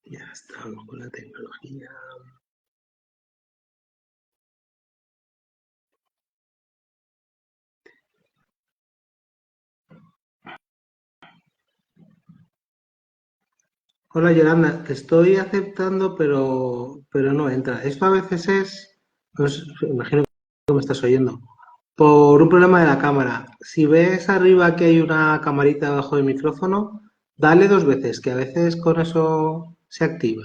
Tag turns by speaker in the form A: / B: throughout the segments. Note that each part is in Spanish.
A: Ya estamos con la tecnología. Hola Yolanda, te estoy aceptando, pero no entra. Esto a veces es, no sé, imagino que me estás oyendo, por un problema de la cámara. Si ves arriba que hay una camarita debajo del micrófono, dale 2 veces, que a veces con eso se activa.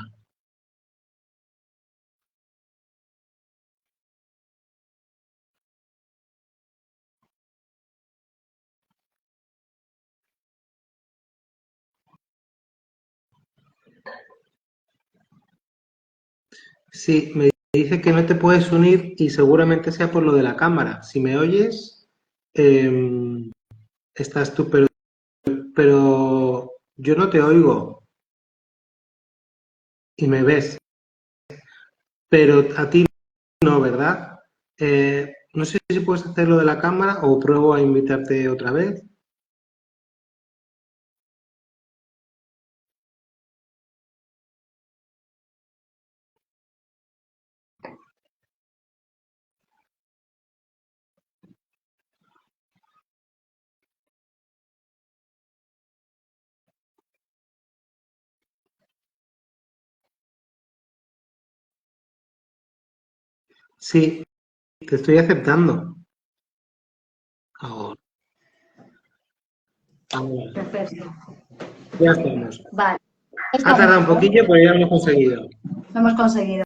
A: Sí, me dice que no te puedes unir y seguramente sea por lo de la cámara. Si me oyes, em, estás tú, pero yo no te oigo y me ves, pero a ti no, ¿verdad? No sé si puedes hacer lo de la cámara o pruebo a invitarte otra vez. Sí, te estoy aceptando. Ahora, ahora,
B: Perfecto.
A: ya estamos.
B: Vale,
A: Ha
B: estamos,
A: tardado un poquillo, pero ya lo hemos conseguido.
B: lo hemos conseguido.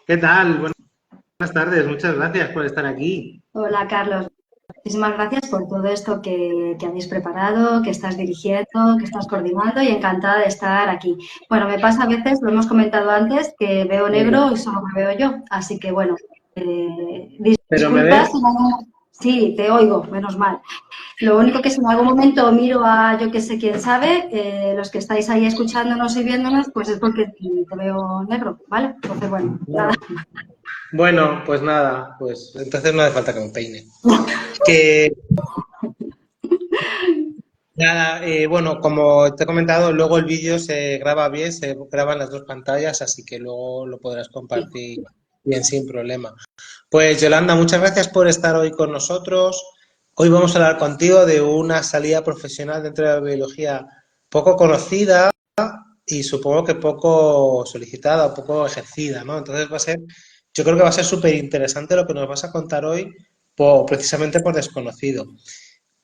A: ¿Qué tal? Buenas tardes, muchas gracias por estar aquí.
B: Hola, Carlos. Muchísimas gracias por todo esto que habéis preparado, que estás dirigiendo, que estás coordinando y encantada de estar aquí. Bueno, me pasa a veces, lo hemos comentado antes, que veo negro y solo me veo yo. Así que bueno,
A: ¿Pero me
B: disculpas.
A: ves?
B: Sí, te oigo, menos mal. Lo único que si en algún momento miro a yo que sé quién sabe, los que estáis ahí escuchándonos y viéndonos, pues es porque te veo negro, ¿vale? Entonces, bueno, nada.
A: Bueno, pues nada, pues entonces no hace falta que me peine. Que nada, bueno, como te he comentado, luego el vídeo se graba bien, se graba en las dos pantallas, así que luego lo podrás compartir bien sin problema. Pues Yolanda, muchas gracias por estar hoy con nosotros. Hoy vamos a hablar contigo de una salida profesional dentro de la biología poco conocida y supongo que poco solicitada, poco ejercida, ¿no? Entonces va a ser, yo creo que va a ser súper interesante lo que nos vas a contar hoy, precisamente por desconocido.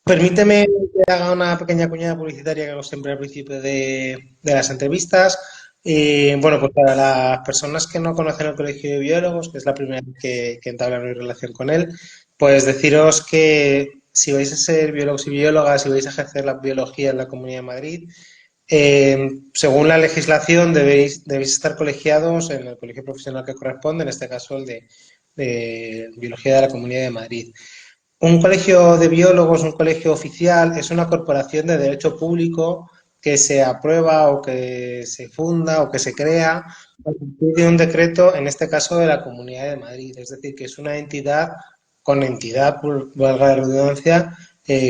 A: Permíteme que haga una pequeña cuñada publicitaria que hago siempre al principio de las entrevistas. Bueno, pues para las personas que no conocen el Colegio de Biólogos, que es la primera vez que entablan mi relación con él, pues deciros que si vais a ser biólogos y biólogas, si vais a ejercer la biología en la Comunidad de Madrid, según la legislación debéis estar colegiados en el colegio profesional que corresponde, en este caso el de Biología de la Comunidad de Madrid. Un colegio de biólogos, un colegio oficial, es una corporación de derecho público que se aprueba o que se funda o que se crea a partir de un decreto, en este caso de la Comunidad de Madrid. Es decir, que es una entidad con entidad, por valga la redundancia,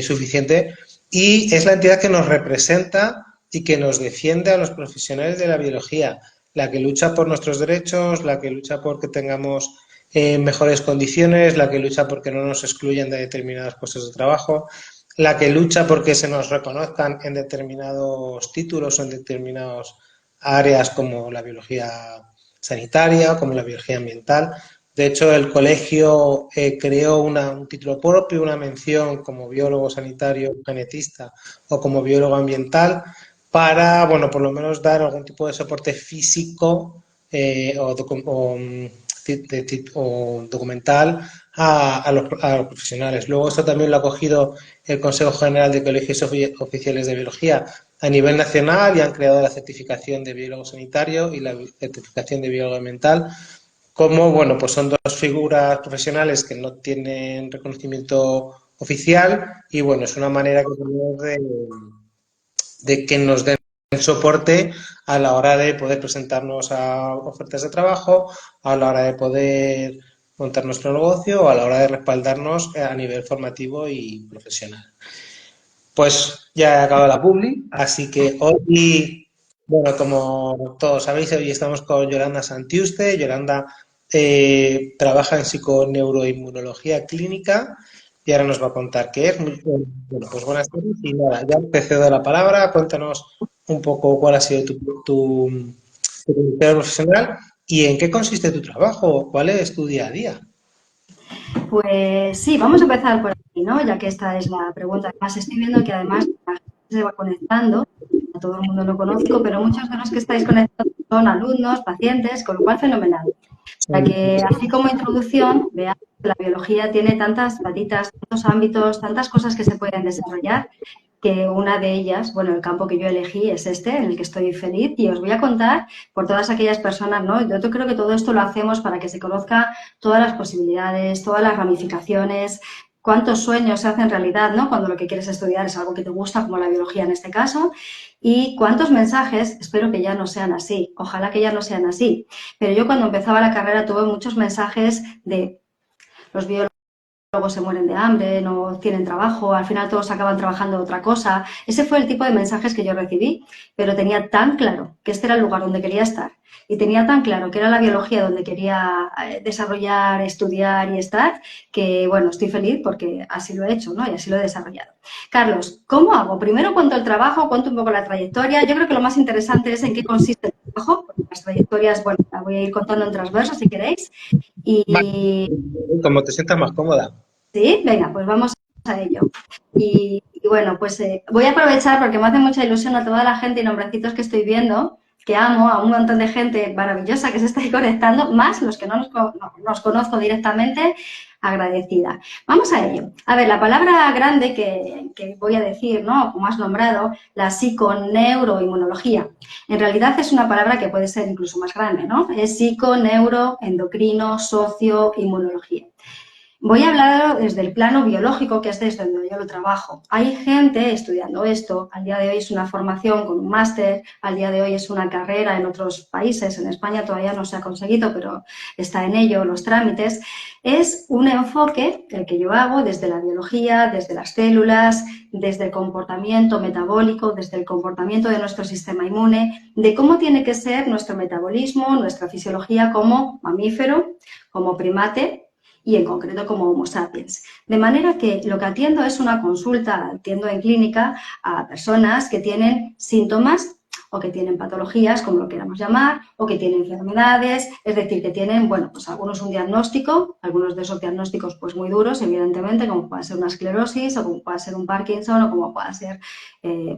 A: suficiente, y es la entidad que nos representa y que nos defiende a los profesionales de la biología, la que lucha por nuestros derechos, la que lucha por que tengamos mejores condiciones, la que lucha porque no nos excluyan de determinados puestos de trabajo, la que lucha porque se nos reconozcan en determinados títulos o en determinadas áreas como la biología sanitaria, como la biología ambiental. De hecho, el colegio creó un título propio, una mención como biólogo sanitario, genetista o como biólogo ambiental para, bueno, por lo menos dar algún tipo de soporte físico o documental a los profesionales. Luego esto también lo ha cogido el Consejo General de Colegios Oficiales de Biología a nivel nacional y han creado la certificación de biólogo sanitario y la certificación de biólogo ambiental. Como, bueno, pues son dos figuras profesionales que no tienen reconocimiento oficial y, bueno, es una manera que tenemos de que nos den soporte a la hora de poder presentarnos a ofertas de trabajo, a la hora de poder montar nuestro negocio o a la hora de respaldarnos a nivel formativo y profesional. Pues ya he acabado la publi, así que hoy Bueno, como todos sabéis, hoy estamos con Yolanda Santiuste. Yolanda trabaja en psiconeuroinmunología clínica y ahora nos va a contar qué es. Bueno, pues buenas tardes y nada, ya te cedo la palabra. Cuéntanos un poco cuál ha sido tu trayectoria profesional y en qué consiste tu trabajo, cuál es tu día a día.
B: Pues sí, vamos a empezar por aquí, ¿no? Ya que esta es la pregunta. Además, estoy viendo que además la gente se va conectando, a todo el mundo lo conozco, pero muchos de los que estáis conectados son alumnos, pacientes, con lo cual fenomenal. Para que, así como introducción, veamos que la biología tiene tantas patitas, tantos ámbitos, tantas cosas que se pueden desarrollar, que una de ellas, bueno, el campo que yo elegí es este, en el que estoy feliz, y os voy a contar por todas aquellas personas, ¿no? Yo creo que todo esto lo hacemos para que se conozca todas las posibilidades, todas las ramificaciones, cuántos sueños se hacen realidad, ¿no? Cuando lo que quieres estudiar es algo que te gusta, como la biología en este caso, y cuántos mensajes, espero que ya no sean así, ojalá que ya no sean así, pero yo cuando empezaba la carrera tuve muchos mensajes de los biólogos se mueren de hambre, no tienen trabajo, al final todos acaban trabajando otra cosa. Ese fue el tipo de mensajes que yo recibí, pero tenía tan claro que este era el lugar donde quería estar y tenía tan claro que era la biología donde quería desarrollar, estudiar y estar, que bueno, estoy feliz porque así lo he hecho, ¿no? Y así lo he desarrollado. Carlos, ¿cómo hago? Primero cuento el trabajo, cuento un poco la trayectoria. Yo creo que lo más interesante es en qué consiste el trabajo, porque las trayectorias, bueno, la voy a ir contando en transverso si queréis.
A: Vale,
B: Y
A: como te sientas más cómoda.
B: sí, venga, pues vamos a ello. Y bueno, pues voy a aprovechar porque me hace mucha ilusión a toda la gente y nombrecitos que estoy viendo, que amo, a un montón de gente maravillosa que se está ahí conectando, más los que no nos conozco directamente, agradecida. Vamos a ello. A ver, la palabra grande que voy a decir, ¿no? Como has nombrado, la psiconeuroinmunología. En realidad es una palabra que puede ser incluso más grande, ¿no? Es psiconeuroendocrino socioinmunología. Voy a hablar desde el plano biológico, que es desde donde yo lo trabajo. Hay gente estudiando esto, al día de hoy es una formación con un máster, al día de hoy es una carrera en otros países, en España todavía no se ha conseguido, pero está en ello los trámites. Es un enfoque, el que yo hago, desde la biología, desde las células, desde el comportamiento metabólico, desde el comportamiento de nuestro sistema inmune, de cómo tiene que ser nuestro metabolismo, nuestra fisiología como mamífero, como primate, y en concreto como Homo sapiens. De manera que lo que atiendo es una consulta, atiendo en clínica a personas que tienen síntomas o que tienen patologías, como lo queramos llamar, o que tienen enfermedades, es decir, que tienen, bueno, pues algunos un diagnóstico, algunos de esos diagnósticos pues muy duros, evidentemente, como puede ser una esclerosis, o como puede ser un Parkinson, o como puede ser,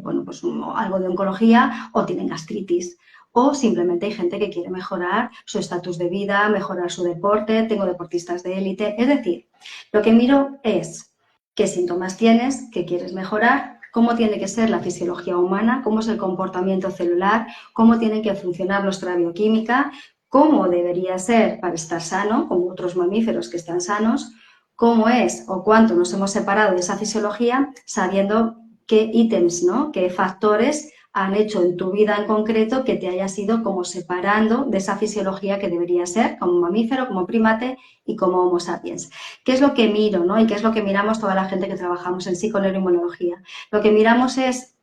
B: bueno, pues algo de oncología, o tienen gastritis. O simplemente hay gente que quiere mejorar su estatus de vida, mejorar su deporte, tengo deportistas de élite. Es decir, lo que miro es qué síntomas tienes, qué quieres mejorar, cómo tiene que ser la fisiología humana, cómo es el comportamiento celular, cómo tiene que funcionar nuestra bioquímica, cómo debería ser para estar sano, como otros mamíferos que están sanos, cómo es o cuánto nos hemos separado de esa fisiología, sabiendo qué ítems, ¿no? Qué factores han hecho en tu vida en concreto que te hayas ido como separando de esa fisiología que debería ser como mamífero, como primate y como Homo sapiens. ¿Qué es lo que miro, no? Y qué es lo que miramos toda la gente que trabajamos en psiconeuroinmunología? Lo que miramos es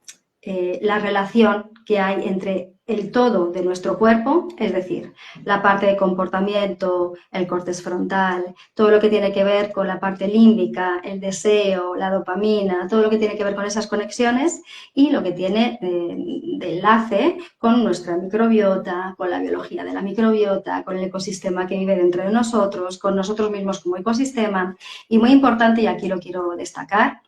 B: la relación que hay entre el todo de nuestro cuerpo, es decir, la parte de comportamiento, el córtex frontal, todo lo que tiene que ver con la parte límbica, el deseo, la dopamina, todo lo que tiene que ver con esas conexiones y lo que tiene de enlace con nuestra microbiota, con la biología de la microbiota, con el ecosistema que vive dentro de nosotros, con nosotros mismos como ecosistema. Y muy importante, y aquí lo quiero destacar,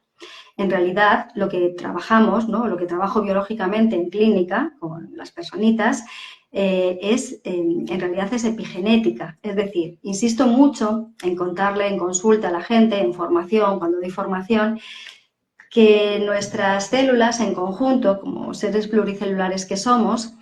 B: en realidad, lo que trabajamos, ¿no? Lo que trabajo biológicamente en clínica con las personitas, en realidad es epigenética. Es decir, insisto mucho en contarle en consulta a la gente, en formación, cuando doy formación, que nuestras células en conjunto, como seres pluricelulares que somos,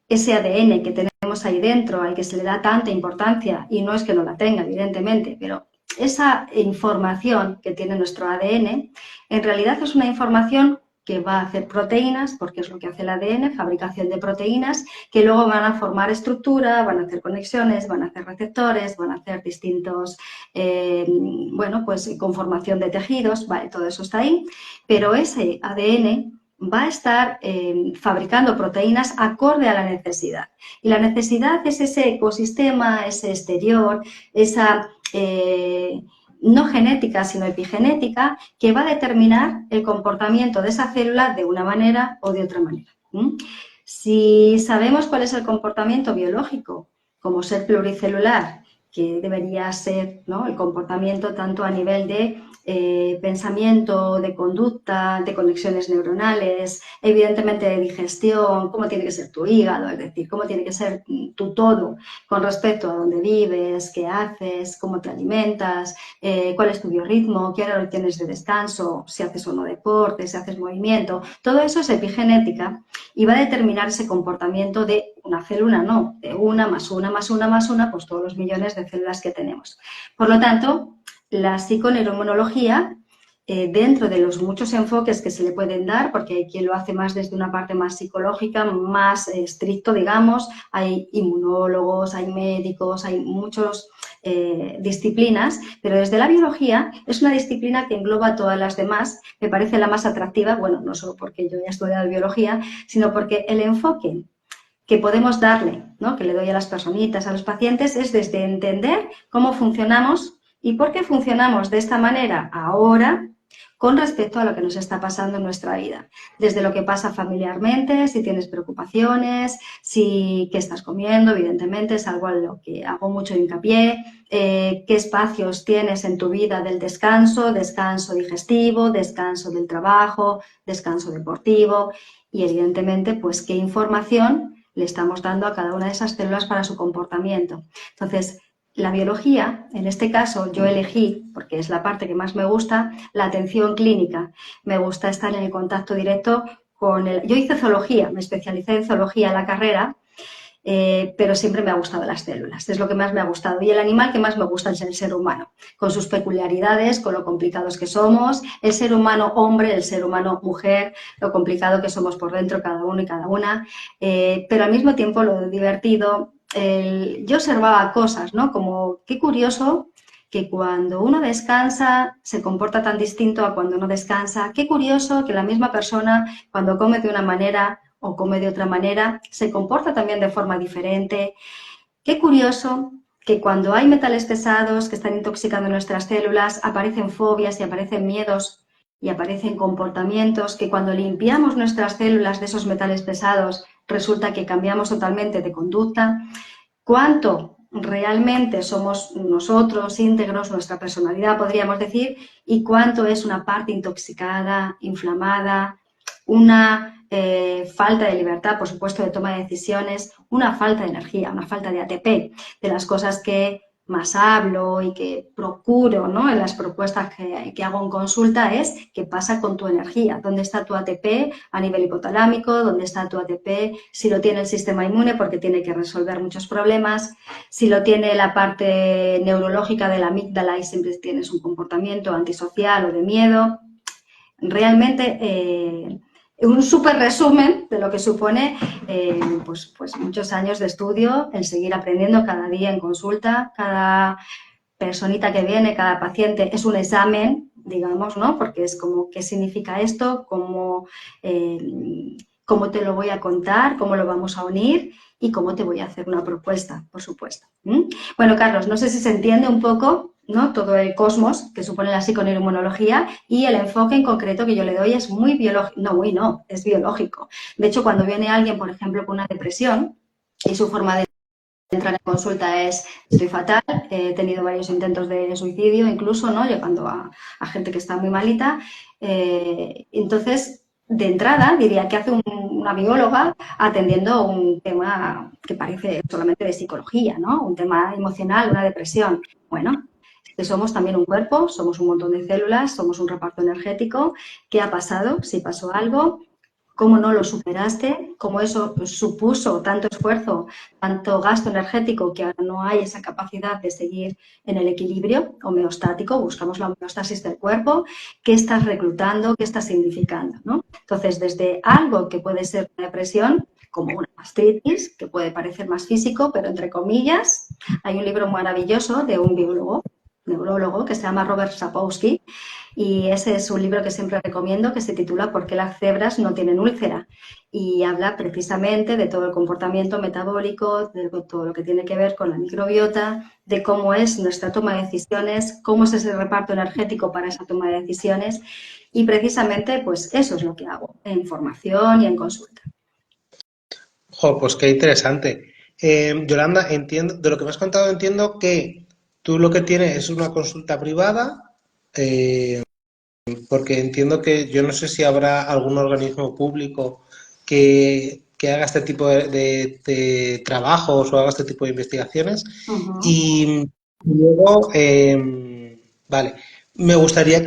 B: ese ADN que tenemos ahí dentro, al que se le da tanta importancia, y no es que no la tenga, evidentemente, pero esa información que tiene nuestro ADN, en realidad es una información que va a hacer proteínas, porque es lo que hace el ADN, fabricación de proteínas, que luego van a formar estructura, van a hacer conexiones, van a hacer receptores, van a hacer distintos, bueno, pues conformación de tejidos, vale, todo eso está ahí, pero ese ADN va a estar fabricando proteínas acorde a la necesidad. Y la necesidad es ese ecosistema, ese exterior, esa no genética, sino epigenética, que va a determinar el comportamiento de esa célula de una manera o de otra manera. Si sabemos cuál es el comportamiento biológico, como ser pluricelular, que debería ser, ¿no?, el comportamiento tanto a nivel de pensamiento, de conducta, de conexiones neuronales, evidentemente de digestión, cómo tiene que ser tu hígado, es decir, cómo tiene que ser tu todo con respecto a dónde vives, qué haces, cómo te alimentas, cuál es tu biorritmo, qué hora tienes de descanso, si haces o no deporte, si haces movimiento. Todo eso es epigenética y va a determinar ese comportamiento de una célula, no, de una más una más una más una, pues todos los millones de células que tenemos. Por lo tanto, la psiconeuroinmunología, dentro de los muchos enfoques que se le pueden dar, porque hay quien lo hace más desde una parte más psicológica, más estricto, digamos, hay inmunólogos, hay médicos, hay muchas disciplinas, pero desde la biología es una disciplina que engloba todas las demás, me parece la más atractiva, bueno, no solo porque yo he estudiado biología, sino porque el enfoque que podemos darle, ¿no?, que le doy a las personitas, a los pacientes, es desde entender cómo funcionamos y por qué funcionamos de esta manera ahora con respecto a lo que nos está pasando en nuestra vida. Desde lo que pasa familiarmente, si tienes preocupaciones, si qué estás comiendo, evidentemente es algo en lo que hago mucho hincapié, qué espacios tienes en tu vida del descanso, descanso digestivo, descanso del trabajo, descanso deportivo y evidentemente pues qué información le estamos dando a cada una de esas células para su comportamiento. Entonces, la biología, en este caso, yo elegí, porque es la parte que más me gusta, la atención clínica. Me gusta estar en el contacto directo con el... Yo hice zoología, me especialicé en zoología en la carrera, pero siempre me ha gustado las células, es lo que más me ha gustado. Y el animal que más me gusta es el ser humano, con sus peculiaridades, con lo complicados que somos, el ser humano hombre, el ser humano mujer, lo complicado que somos por dentro cada uno y cada una, pero al mismo tiempo lo divertido. Yo observaba cosas, ¿no?, como qué curioso que cuando uno descansa se comporta tan distinto a cuando no descansa. Qué curioso que la misma persona cuando come de una manera o come de otra manera se comporta también de forma diferente. Qué curioso que cuando hay metales pesados que están intoxicando nuestras células aparecen fobias y aparecen miedos y aparecen comportamientos que cuando limpiamos nuestras células de esos metales pesados resulta que cambiamos totalmente de conducta. ¿Cuánto realmente somos nosotros íntegros, nuestra personalidad, podríamos decir, y cuánto es una parte intoxicada, inflamada, una falta de libertad, por supuesto, de toma de decisiones, una falta de energía, una falta de ATP, de las cosas que más hablo y que procuro, ¿no?, en las propuestas que hago en consulta es qué pasa con tu energía, dónde está tu ATP a nivel hipotalámico, dónde está tu ATP si lo tiene el sistema inmune porque tiene que resolver muchos problemas, si lo tiene la parte neurológica de la amígdala y siempre tienes un comportamiento antisocial o de miedo. Realmente un súper resumen de lo que supone pues muchos años de estudio, el seguir aprendiendo cada día en consulta, cada personita que viene, cada paciente es un examen, digamos, ¿no?, porque es como qué significa esto, cómo te lo voy a contar, cómo lo vamos a unir y cómo te voy a hacer una propuesta, por supuesto. Bueno, Carlos, no sé si se entiende un poco, ¿no?, todo el cosmos que supone la psiconeuroinmunología y el enfoque en concreto que yo le doy es muy biológico, es biológico. De hecho, cuando viene alguien, por ejemplo, con una depresión y su forma de entrar en consulta es estoy fatal, he tenido varios intentos de suicidio incluso, ¿no?, llegando a gente que está muy malita, entonces de entrada diría que hace una bióloga atendiendo un tema que parece solamente de psicología, ¿no?, un tema emocional, una depresión. Bueno, que somos también un cuerpo, somos un montón de células, somos un reparto energético. ¿Qué ha pasado? Si pasó algo, ¿cómo no lo superaste? ¿Cómo eso supuso tanto esfuerzo, tanto gasto energético que ahora no hay esa capacidad de seguir en el equilibrio homeostático? Buscamos la homeostasis del cuerpo. ¿Qué estás reclutando? ¿Qué estás significando, ¿no? Entonces, desde algo que puede ser una depresión, como una gastritis, que puede parecer más físico, pero entre comillas, hay un libro maravilloso de un biólogo, neurólogo, que se llama Robert Sapolsky, Y ese es un libro que siempre recomiendo, que se titula ¿Por qué las cebras no tienen úlcera? Y habla precisamente de todo el comportamiento metabólico, de todo lo que tiene que ver con la microbiota, de cómo es nuestra toma de decisiones, cómo es ese reparto energético para esa toma de decisiones. Y precisamente, pues eso es lo que hago en formación y en consulta.
A: Jo, pues qué interesante. Yolanda, entiendo, de lo que me has contado entiendo que tú lo que tienes es una consulta privada, eh, porque entiendo que yo no sé si habrá algún organismo público que haga este tipo de trabajos o haga este tipo de investigaciones.
B: Ujú.
A: Y luego, vale, me gustaría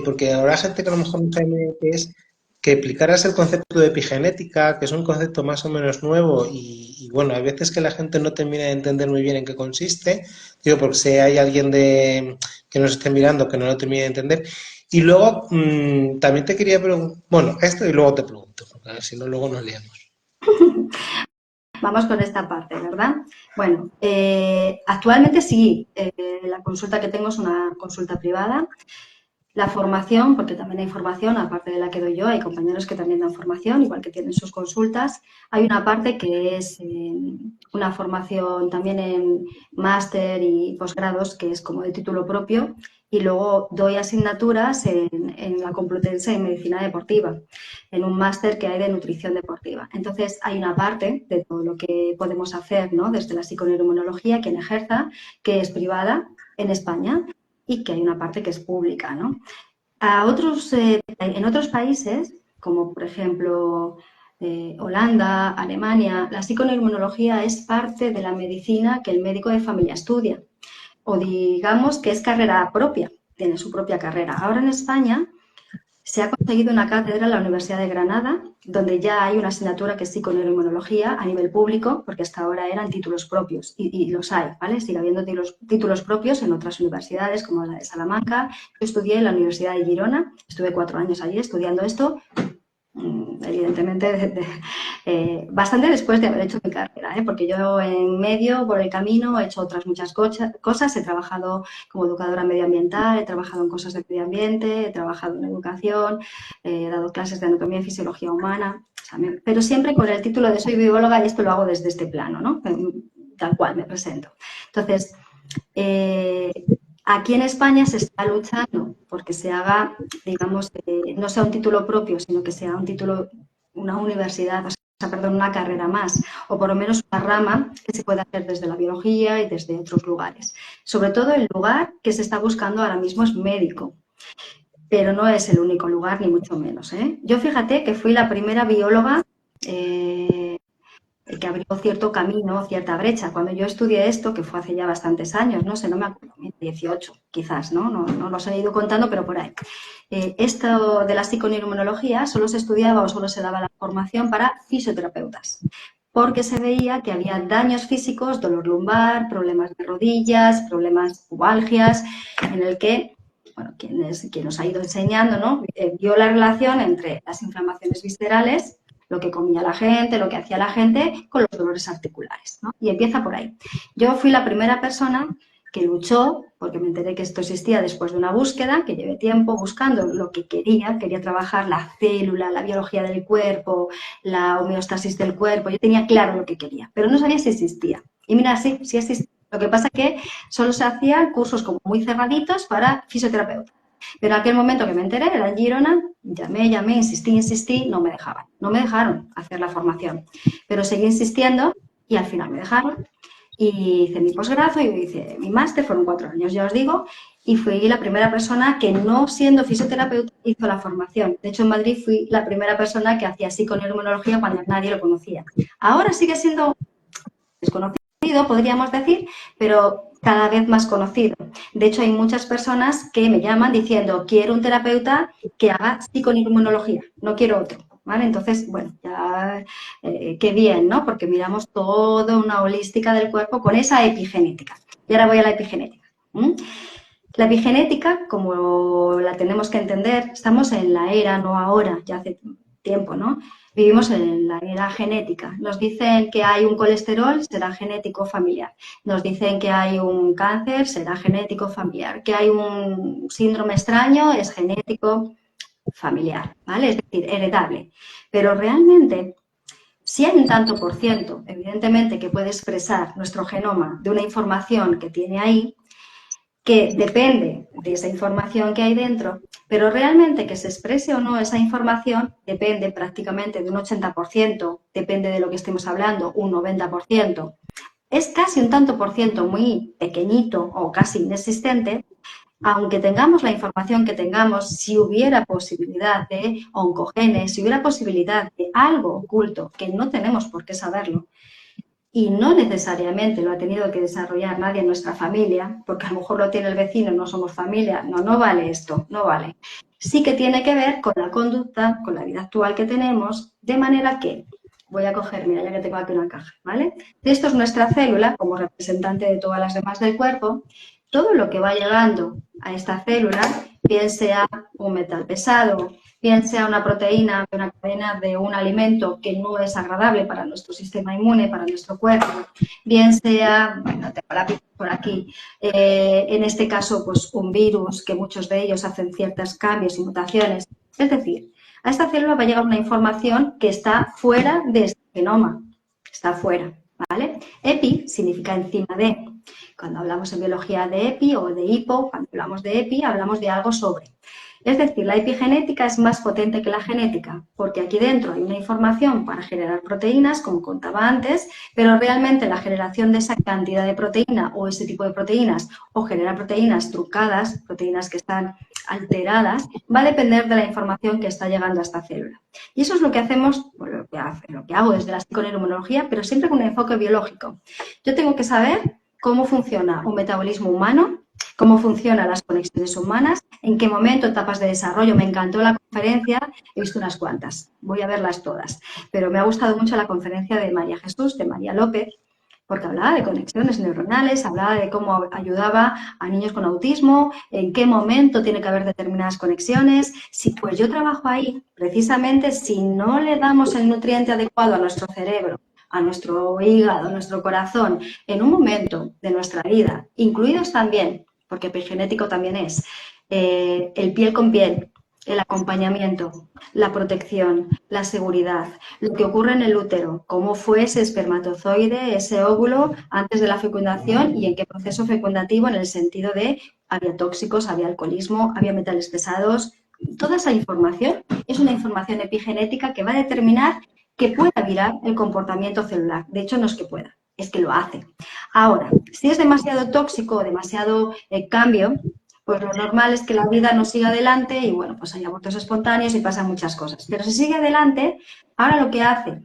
A: porque habrá gente que a lo mejor no sabe qué es, que explicaras el concepto de epigenética, que es un concepto más o menos nuevo y bueno, hay veces que la gente no termina de entender muy bien en qué consiste, digo, porque si hay alguien que nos esté mirando que no lo termine de entender. Y luego, también te quería preguntar, bueno, esto y luego te pregunto, porque a ver si no, luego nos liamos.
B: Vamos con esta parte, ¿verdad? Bueno, actualmente sí, la consulta que tengo es una consulta privada. La formación, porque también hay formación, aparte de la que doy yo, hay compañeros que también dan formación, igual que tienen sus consultas. Hay una parte que es una formación también en máster y posgrados, que es como de título propio, y luego doy asignaturas en la Complutense en Medicina Deportiva, en un máster que hay de nutrición deportiva. Entonces, hay una parte de todo lo que podemos hacer, ¿no? Desde la psiconeuroinmunología, quien ejerza, que es privada en España y que hay una parte que es pública, ¿no? En otros países, como por ejemplo Holanda, Alemania, la psiconeuroinmunología es parte de la medicina que el médico de familia estudia, o digamos que es carrera propia, tiene su propia carrera. Ahora en España se ha conseguido una cátedra en la Universidad de Granada, donde ya hay una asignatura que es psiconeuroinmunología a nivel público, porque hasta ahora eran títulos propios, y los hay, ¿vale? Sigue habiendo títulos propios en otras universidades, como la de Salamanca. Yo estudié en la Universidad de Girona, estuve 4 años allí estudiando esto, evidentemente, bastante después de haber hecho mi carrera, porque yo en medio, por el camino, he hecho otras muchas cosas. He trabajado como educadora medioambiental, he trabajado en cosas de medio ambiente, he trabajado en educación, he dado clases de anatomía y fisiología humana, o sea, pero siempre con el título de soy bióloga y esto lo hago desde este plano, ¿no? Tal cual me presento. Entonces, eh, aquí en España se está luchando porque se haga, digamos, no sea un título propio, sino que sea un título, una universidad, o sea, perdón, una carrera más, o por lo menos una rama que se pueda hacer desde la biología y desde otros lugares. Sobre todo el lugar que se está buscando ahora mismo es médico, pero no es el único lugar, ni mucho menos, ¿eh? Yo fíjate que fui la primera bióloga que abrió cierto camino, cierta brecha. Cuando yo estudié esto, que fue hace ya bastantes años, no sé, no me acuerdo, 18 quizás, ¿no? No los he ido contando, pero por ahí. Esto de la psiconeuroinmunología solo se estudiaba o solo se daba la formación para fisioterapeutas, porque se veía que había daños físicos, dolor lumbar, problemas de rodillas, problemas pubalgias, en el que bueno, quien nos ha ido enseñando, ¿no? Vio la relación entre las inflamaciones viscerales, lo que comía la gente, lo que hacía la gente con los dolores articulares, ¿no? Y empieza por ahí. Yo fui la primera persona que luchó, porque me enteré que esto existía después de una búsqueda, que llevé tiempo buscando lo que quería trabajar la célula, la biología del cuerpo, la homeostasis del cuerpo, yo tenía claro lo que quería, pero no sabía si existía. Y mira, sí, sí existía. Lo que pasa es que solo se hacían cursos como muy cerraditos para fisioterapeutas. Pero en aquel momento que me enteré, era en Girona, llamé, insistí, no me dejaron hacer la formación. Pero seguí insistiendo y al final me dejaron. Y hice mi posgrado y hice mi máster, fueron 4 años, ya os digo, y fui la primera persona que no siendo fisioterapeuta hizo la formación. De hecho, en Madrid fui la primera persona que hacía psiconeuroinmunología cuando nadie lo conocía. Ahora sigue siendo desconocido, podríamos decir, pero cada vez más conocido. De hecho, hay muchas personas que me llaman diciendo, quiero un terapeuta que haga psiconeuroinmunología, no quiero otro. ¿Vale? Entonces, bueno, ya qué bien, ¿no? Porque miramos toda una holística del cuerpo con esa epigenética. Y ahora voy a la epigenética. La epigenética, como la tenemos que entender, estamos en la era, no ahora, ya hace tiempo, ¿no? Vivimos en la era genética. Nos dicen que hay un colesterol, será genético familiar. Nos dicen que hay un cáncer, será genético familiar. Que hay un síndrome extraño, es genético familiar, ¿vale? Es decir, heredable. Pero realmente, si hay un tanto por ciento, evidentemente, que puede expresar nuestro genoma de una información que tiene ahí, que depende de esa información que hay dentro, pero realmente que se exprese o no esa información depende prácticamente de un 80%, depende de lo que estemos hablando, un 90%. Es casi un tanto por ciento muy pequeñito o casi inexistente, aunque tengamos la información que tengamos, si hubiera posibilidad de oncogenes, si hubiera posibilidad de algo oculto, que no tenemos por qué saberlo, y no necesariamente lo ha tenido que desarrollar nadie en nuestra familia, porque a lo mejor lo tiene el vecino, no somos familia, no vale esto, no vale. Sí que tiene que ver con la conducta, con la vida actual que tenemos, de manera que, voy a coger, mira, ya que tengo aquí una caja, ¿vale? Esto es nuestra célula como representante de todas las demás del cuerpo. Todo lo que va llegando a esta célula, bien sea un metal pesado, bien sea una proteína de una cadena de un alimento que no es agradable para nuestro sistema inmune, para nuestro cuerpo, bien sea, bueno, tengo la pizza por aquí, en este caso, pues un virus, que muchos de ellos hacen ciertos cambios y mutaciones. Es decir, a esta célula va a llegar una información que está fuera de este genoma, está fuera, ¿vale? Epi significa encima de. Cuando hablamos en biología de epi o de hipo, cuando hablamos de epi, hablamos de algo sobre. Es decir, la epigenética es más potente que la genética, porque aquí dentro hay una información para generar proteínas, como contaba antes, pero realmente la generación de esa cantidad de proteína o ese tipo de proteínas, o generar proteínas trucadas, proteínas que están alteradas, va a depender de la información que está llegando a esta célula. Y eso es lo que hacemos, bueno, lo que hago desde la psiconeuroinmunología, pero siempre con un enfoque biológico. Yo tengo que saber cómo funciona un metabolismo humano, cómo funcionan las conexiones humanas, en qué momento, etapas de desarrollo. Me encantó la conferencia, he visto unas cuantas, voy a verlas todas, pero me ha gustado mucho la conferencia de María Jesús, de María López, porque hablaba de conexiones neuronales, hablaba de cómo ayudaba a niños con autismo, en qué momento tiene que haber determinadas conexiones. Si, pues yo trabajo ahí, precisamente, si no le damos el nutriente adecuado a nuestro cerebro, a nuestro hígado, a nuestro corazón, en un momento de nuestra vida, incluidos también, porque epigenético también es, el piel con piel, el acompañamiento, la protección, la seguridad, lo que ocurre en el útero, cómo fue ese espermatozoide, ese óvulo antes de la fecundación y en qué proceso fecundativo, en el sentido de había tóxicos, había alcoholismo, había metales pesados. Toda esa información es una información epigenética que va a determinar que pueda virar el comportamiento celular. De hecho, no es que pueda, es que lo hace. Ahora, si es demasiado tóxico o demasiado cambio, pues lo normal es que la vida no siga adelante y, bueno, pues hay abortos espontáneos y pasan muchas cosas. Pero si sigue adelante, ahora lo que hace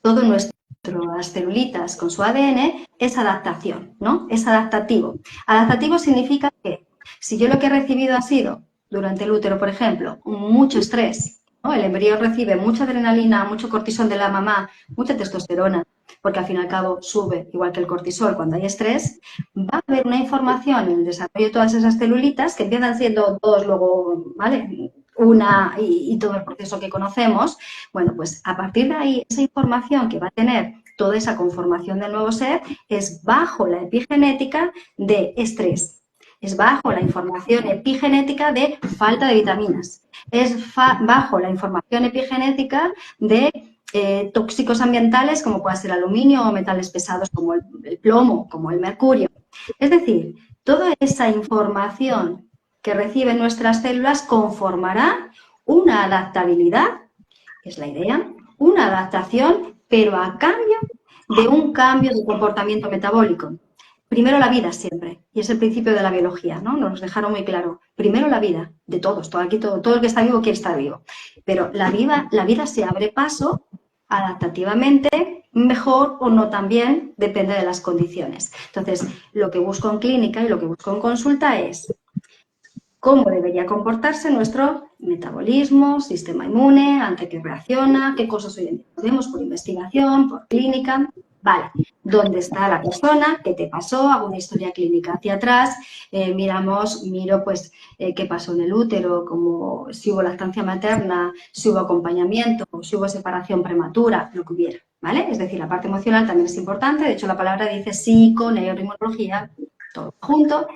B: todo nuestras celulitas con su ADN es adaptación, ¿no? Es adaptativo. Adaptativo significa que si yo lo que he recibido ha sido, durante el útero, por ejemplo, mucho estrés, ¿no? El embrión recibe mucha adrenalina, mucho cortisol de la mamá, mucha testosterona, porque al fin y al cabo sube, igual que el cortisol cuando hay estrés, va a haber una información en el desarrollo de todas esas celulitas que empiezan siendo dos, luego, ¿vale? Una y todo el proceso que conocemos. Bueno, pues a partir de ahí, esa información que va a tener toda esa conformación del nuevo ser es bajo la epigenética de estrés, es bajo la información epigenética de falta de vitaminas, es bajo la información epigenética de tóxicos ambientales como puede ser aluminio o metales pesados como el plomo, como el mercurio. Es decir, toda esa información que reciben nuestras células conformará una adaptabilidad, que es la idea, una adaptación, pero a cambio de un cambio de comportamiento metabólico. Primero la vida siempre, y es el principio de la biología, ¿no? Nos dejaron muy claro. Primero la vida, de todos, todo el que está vivo quiere estar vivo. Pero la vida se abre paso adaptativamente, mejor o no tan bien, depende de las condiciones. Entonces, lo que busco en clínica y lo que busco en consulta es cómo debería comportarse nuestro metabolismo, sistema inmune, ante qué reacciona, qué cosas hoy en día podemos por investigación, por clínica. Vale, ¿dónde está la persona? ¿Qué te pasó? Hago una historia clínica hacia atrás, miro pues qué pasó en el útero, como si hubo lactancia materna, si hubo acompañamiento, si hubo separación prematura, lo que hubiera, ¿vale? Es decir, la parte emocional también es importante, de hecho la palabra dice psico, neuroinmunología, todo junto.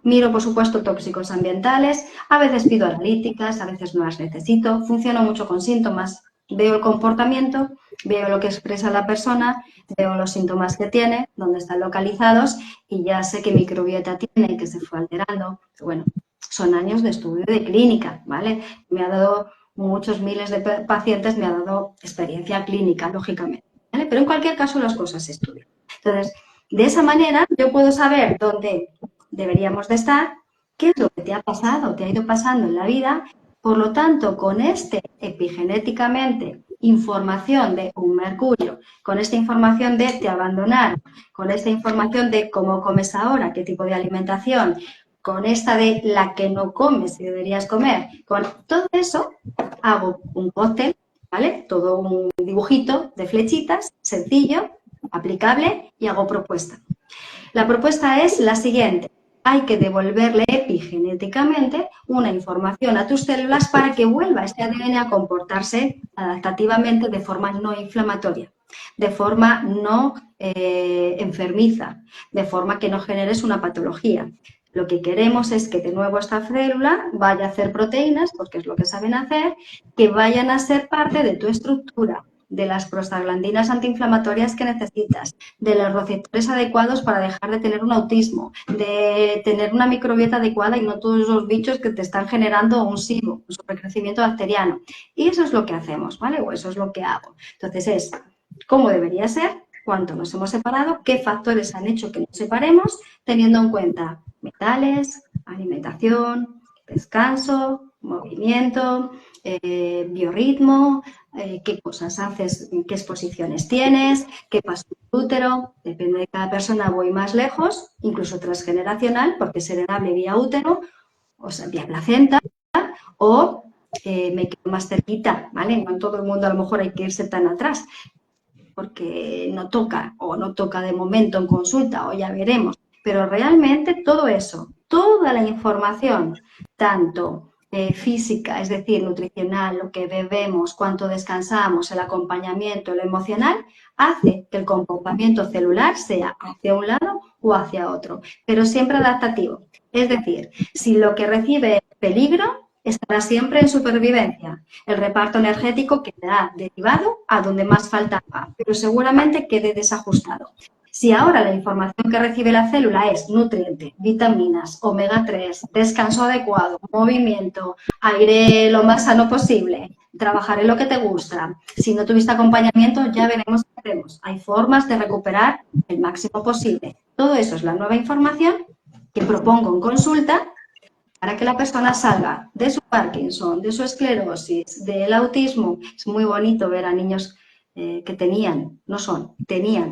B: Miro, por supuesto, tóxicos ambientales, a veces pido analíticas, a veces no las necesito, funciono mucho con síntomas, veo el comportamiento, veo lo que expresa la persona, veo los síntomas que tiene, dónde están localizados y ya sé qué microbiota tiene y que se fue alterando. Bueno, son años de estudio de clínica, ¿vale? Me ha dado muchos miles de pacientes, me ha dado experiencia clínica, lógicamente, ¿vale? Pero en cualquier caso las cosas se estudian. Entonces, de esa manera yo puedo saber dónde deberíamos de estar, qué es lo que te ha pasado, te ha ido pasando en la vida. Por lo tanto, con epigenéticamente información de un mercurio, con esta información de te abandonar, con esta información de cómo comes ahora, qué tipo de alimentación, con esta de la que no comes y deberías comer, con todo eso hago un cóctel, ¿vale? Todo un dibujito de flechitas, sencillo, aplicable y hago propuesta. La propuesta es la siguiente. Hay que devolverle epigenéticamente una información a tus células para que vuelva este ADN a comportarse adaptativamente de forma no inflamatoria, de forma no enfermiza, de forma que no generes una patología. Lo que queremos es que de nuevo esta célula vaya a hacer proteínas, porque es lo que saben hacer, que vayan a ser parte de tu estructura, de las prostaglandinas antiinflamatorias que necesitas, de los receptores adecuados para dejar de tener un autismo, de tener una microbiota adecuada y no todos esos bichos que te están generando un SIBO, un sobrecrecimiento bacteriano. Y eso es lo que hacemos, ¿vale? O eso es lo que hago. Entonces es cómo debería ser, cuánto nos hemos separado, qué factores han hecho que nos separemos, teniendo en cuenta metales, alimentación, descanso, movimiento, biorritmo, qué cosas haces, qué exposiciones tienes, qué pasa en el útero. Depende de cada persona, voy más lejos, incluso transgeneracional, porque es heredable vía útero, o sea, vía placenta, o me quedo más cerquita, ¿vale? No en todo el mundo a lo mejor hay que irse tan atrás, porque no toca o no toca de momento en consulta o ya veremos. Pero realmente todo eso, toda la información, tanto física, es decir, nutricional, lo que bebemos, cuánto descansamos, el acompañamiento, lo emocional, hace que el comportamiento celular sea hacia un lado o hacia otro, pero siempre adaptativo. Es decir, si lo que recibe es peligro, estará siempre en supervivencia. El reparto energético quedará derivado a donde más falta va, pero seguramente quede desajustado. Si ahora la información que recibe la célula es nutriente, vitaminas, omega 3, descanso adecuado, movimiento, aire lo más sano posible, trabajar en lo que te gusta, si no tuviste acompañamiento ya veremos qué hacemos. Hay formas de recuperar el máximo posible. Todo eso es la nueva información que propongo en consulta para que la persona salga de su Parkinson, de su esclerosis, del autismo. Es muy bonito ver a niños que tenían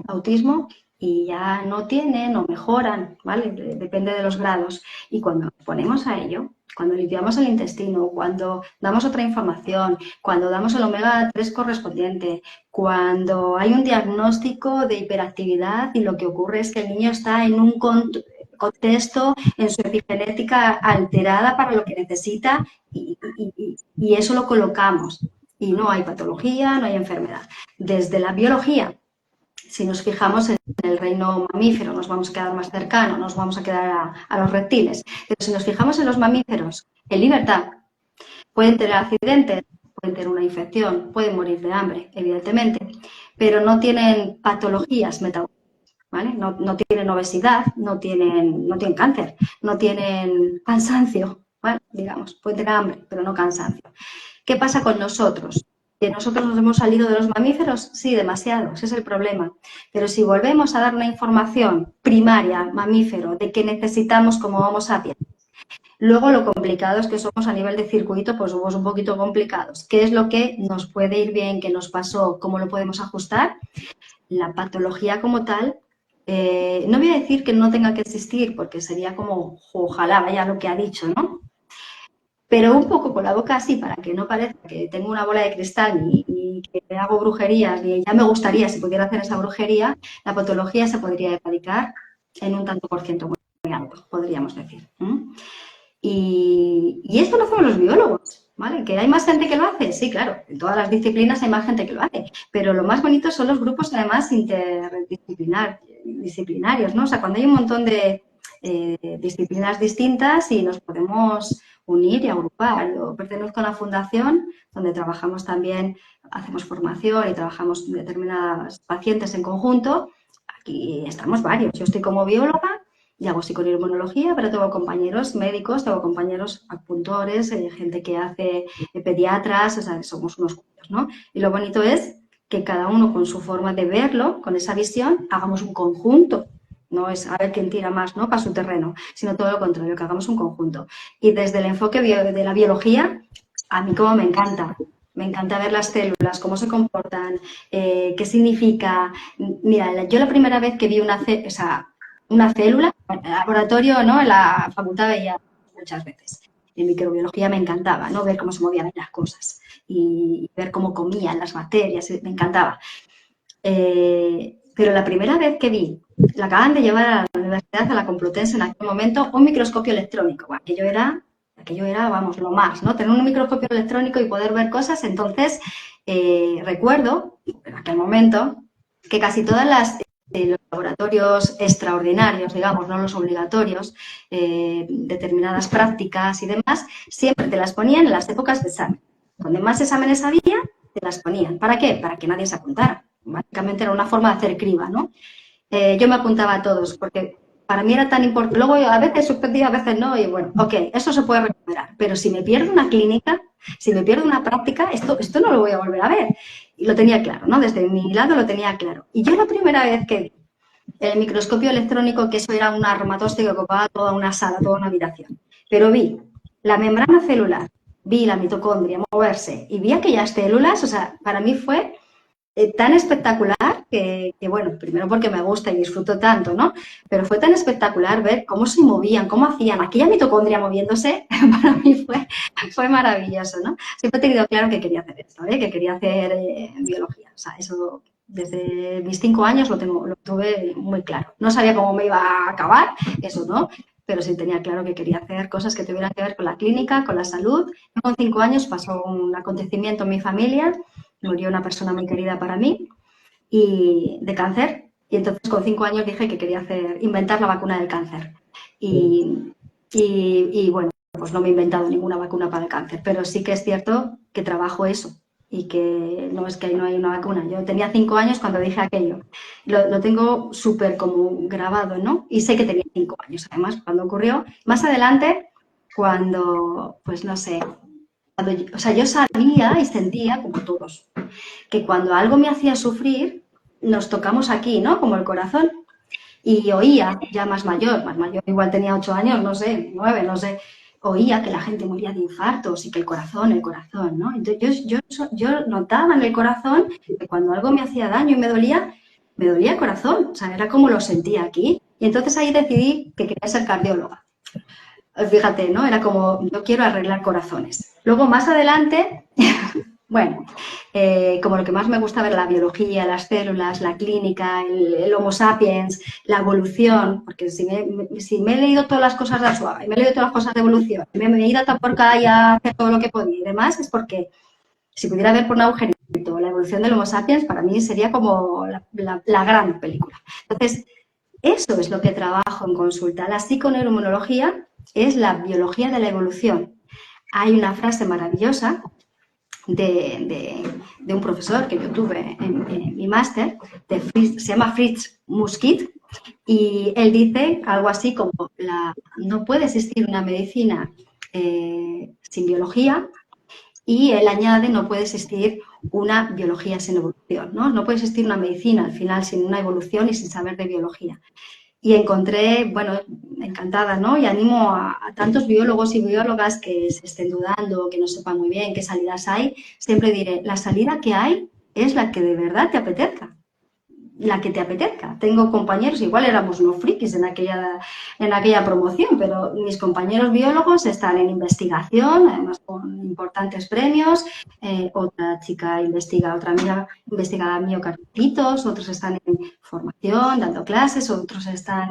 B: autismo y ya no tienen o mejoran, ¿vale? Depende de los grados. Y cuando nos ponemos a ello, cuando limpiamos el intestino, cuando damos otra información, cuando damos el omega 3 correspondiente, cuando hay un diagnóstico de hiperactividad y lo que ocurre es que el niño está en un contexto, en su epigenética alterada para lo que necesita y eso lo colocamos. Y no hay patología, no hay enfermedad. Desde la biología, si nos fijamos en el reino mamífero, nos vamos a quedar más cercanos, nos vamos a quedar a los reptiles. Pero si nos fijamos en los mamíferos, en libertad, pueden tener accidentes, pueden tener una infección, pueden morir de hambre, evidentemente, pero no tienen patologías metabólicas. ¿Vale? No tienen obesidad, no tienen cáncer, no tienen cansancio, ¿vale? Digamos, pueden tener hambre, pero no cansancio. ¿Qué pasa con nosotros? ¿Que nosotros nos hemos salido de los mamíferos? Sí, demasiado, ese es el problema. Pero si volvemos a dar una información primaria, mamífero, de qué necesitamos como Homo sapiens, luego lo complicados que somos a nivel de circuito, pues somos un poquito complicados. ¿Qué es lo que nos puede ir bien, qué nos pasó, cómo lo podemos ajustar? La patología como tal, no voy a decir que no tenga que existir, porque sería como, ojalá vaya lo que ha dicho, ¿no? Pero un poco con la boca así, para que no parezca que tengo una bola de cristal y y que hago brujerías y ya me gustaría, si pudiera hacer esa brujería, la patología se podría erradicar en un tanto por ciento muy alto, podríamos decir. Y esto lo hacemos los biólogos, ¿vale? ¿Que hay más gente que lo hace? Sí, claro, en todas las disciplinas hay más gente que lo hace, pero lo más bonito son los grupos además interdisciplinarios, ¿no? O sea, cuando hay un montón de disciplinas distintas y nos podemos unir y agrupar. Yo pertenezco a una fundación donde trabajamos también, hacemos formación y trabajamos determinadas pacientes en conjunto. Aquí estamos varios. Yo estoy como bióloga y hago psiconeuroinmunología, pero tengo compañeros médicos, tengo compañeros acupuntores, gente que hace pediatras, o sea, somos unos cuantos, ¿no? Y lo bonito es que cada uno con su forma de verlo, con esa visión, hagamos un conjunto. No es a ver quién tira más, ¿no?, para su terreno, sino todo lo contrario, que hagamos un conjunto. Y desde el enfoque de la biología, a mí como me encanta ver las células, cómo se comportan, qué significa. Mira, yo la primera vez que vi una célula, en el laboratorio, ¿no?, en la facultad veía muchas veces. En microbiología me encantaba, ¿no?, ver cómo se movían las cosas y ver cómo comían las bacterias, me encantaba. Pero la primera vez que vi, la acaban de llevar a la universidad, a la Complutense en aquel momento, un microscopio electrónico. Bueno, aquello era, vamos, lo más, ¿no? Tener un microscopio electrónico y poder ver cosas. Entonces, recuerdo, en aquel momento, que casi todas los laboratorios extraordinarios, digamos, no los obligatorios, determinadas prácticas y demás, siempre te las ponían en las épocas de examen. Donde más exámenes había, te las ponían. ¿Para qué? Para que nadie se apuntara. Básicamente era una forma de hacer criba, ¿no? Yo me apuntaba a todos porque para mí era tan importante. Luego a veces suspendía, a veces no, y bueno, ok, eso se puede recuperar. Pero si me pierdo una clínica, si me pierdo una práctica, esto no lo voy a volver a ver. Y lo tenía claro, ¿no? Desde mi lado lo tenía claro. Y yo la primera vez que vi el microscopio electrónico, que eso era una armatoste que ocupaba toda una sala, toda una habitación, pero vi la membrana celular, vi la mitocondria moverse y vi aquellas células, o sea, para mí fue tan espectacular bueno, primero porque me gusta y disfruto tanto, ¿no? Pero fue tan espectacular ver cómo se movían, cómo hacían aquella mitocondria moviéndose, para mí fue maravilloso, ¿no? Siempre he tenido claro que quería hacer esto, que quería hacer biología, o sea, eso desde mis 5 años lo tuve muy claro. No sabía cómo me iba a acabar, eso no, pero sí tenía claro que quería hacer cosas que tuvieran que ver con la clínica, con la salud. Con 5 años pasó un acontecimiento en mi familia, murió una persona muy querida para mí y de cáncer. Y entonces con 5 años dije que quería inventar la vacuna del cáncer. Y bueno, pues no me he inventado ninguna vacuna para el cáncer, pero sí que es cierto que trabajo eso y que no es que no hay una vacuna. Yo tenía 5 años cuando dije aquello. Lo tengo súper como grabado, ¿no? Y sé que tenía 5 años, además, cuando ocurrió. Más adelante, cuando, pues no sé, o sea, yo sabía y sentía, como todos, que cuando algo me hacía sufrir, nos tocamos aquí, ¿no? Como el corazón. Y oía, ya más mayor, igual tenía 8 años, no sé, 9, no sé, oía que la gente moría de infartos y que el corazón, ¿no? Entonces yo notaba en el corazón que cuando algo me hacía daño y me dolía el corazón, o sea, era como lo sentía aquí. Y entonces ahí decidí que quería ser cardióloga. Fíjate, ¿no? Era como, yo quiero arreglar corazones. Luego, más adelante, bueno, como lo que más me gusta ver, la biología, las células, la clínica, el Homo sapiens, la evolución, porque si me he leído todas las cosas de Arzuaga y me he leído todas las cosas de evolución, me he ido a Taporca y a hacer todo lo que podía y demás, es porque si pudiera ver por un agujerito la evolución del Homo sapiens, para mí sería como la gran película. Entonces, eso es lo que trabajo en consulta. La psiconeuroinmunología es la biología de la evolución. Hay una frase maravillosa de un profesor que yo tuve en mi máster, se llama Fritz Muskit, y él dice algo así como, no puede existir una medicina sin biología, y él añade, no puede existir una biología sin evolución, ¿no? No puede existir una medicina al final sin una evolución y sin saber de biología. Y encontré, bueno, encantada, ¿no? Y animo a tantos biólogos y biólogas que se estén dudando, que no sepan muy bien qué salidas hay. Siempre diré, la salida que hay es la que de verdad te apetezca. la que te apetezca. Tengo compañeros, igual éramos unos frikis en aquella promoción, pero mis compañeros biólogos están en investigación, además con importantes premios. Otra chica investiga, otra amiga investiga miocarditis, otros están en formación, dando clases, otros están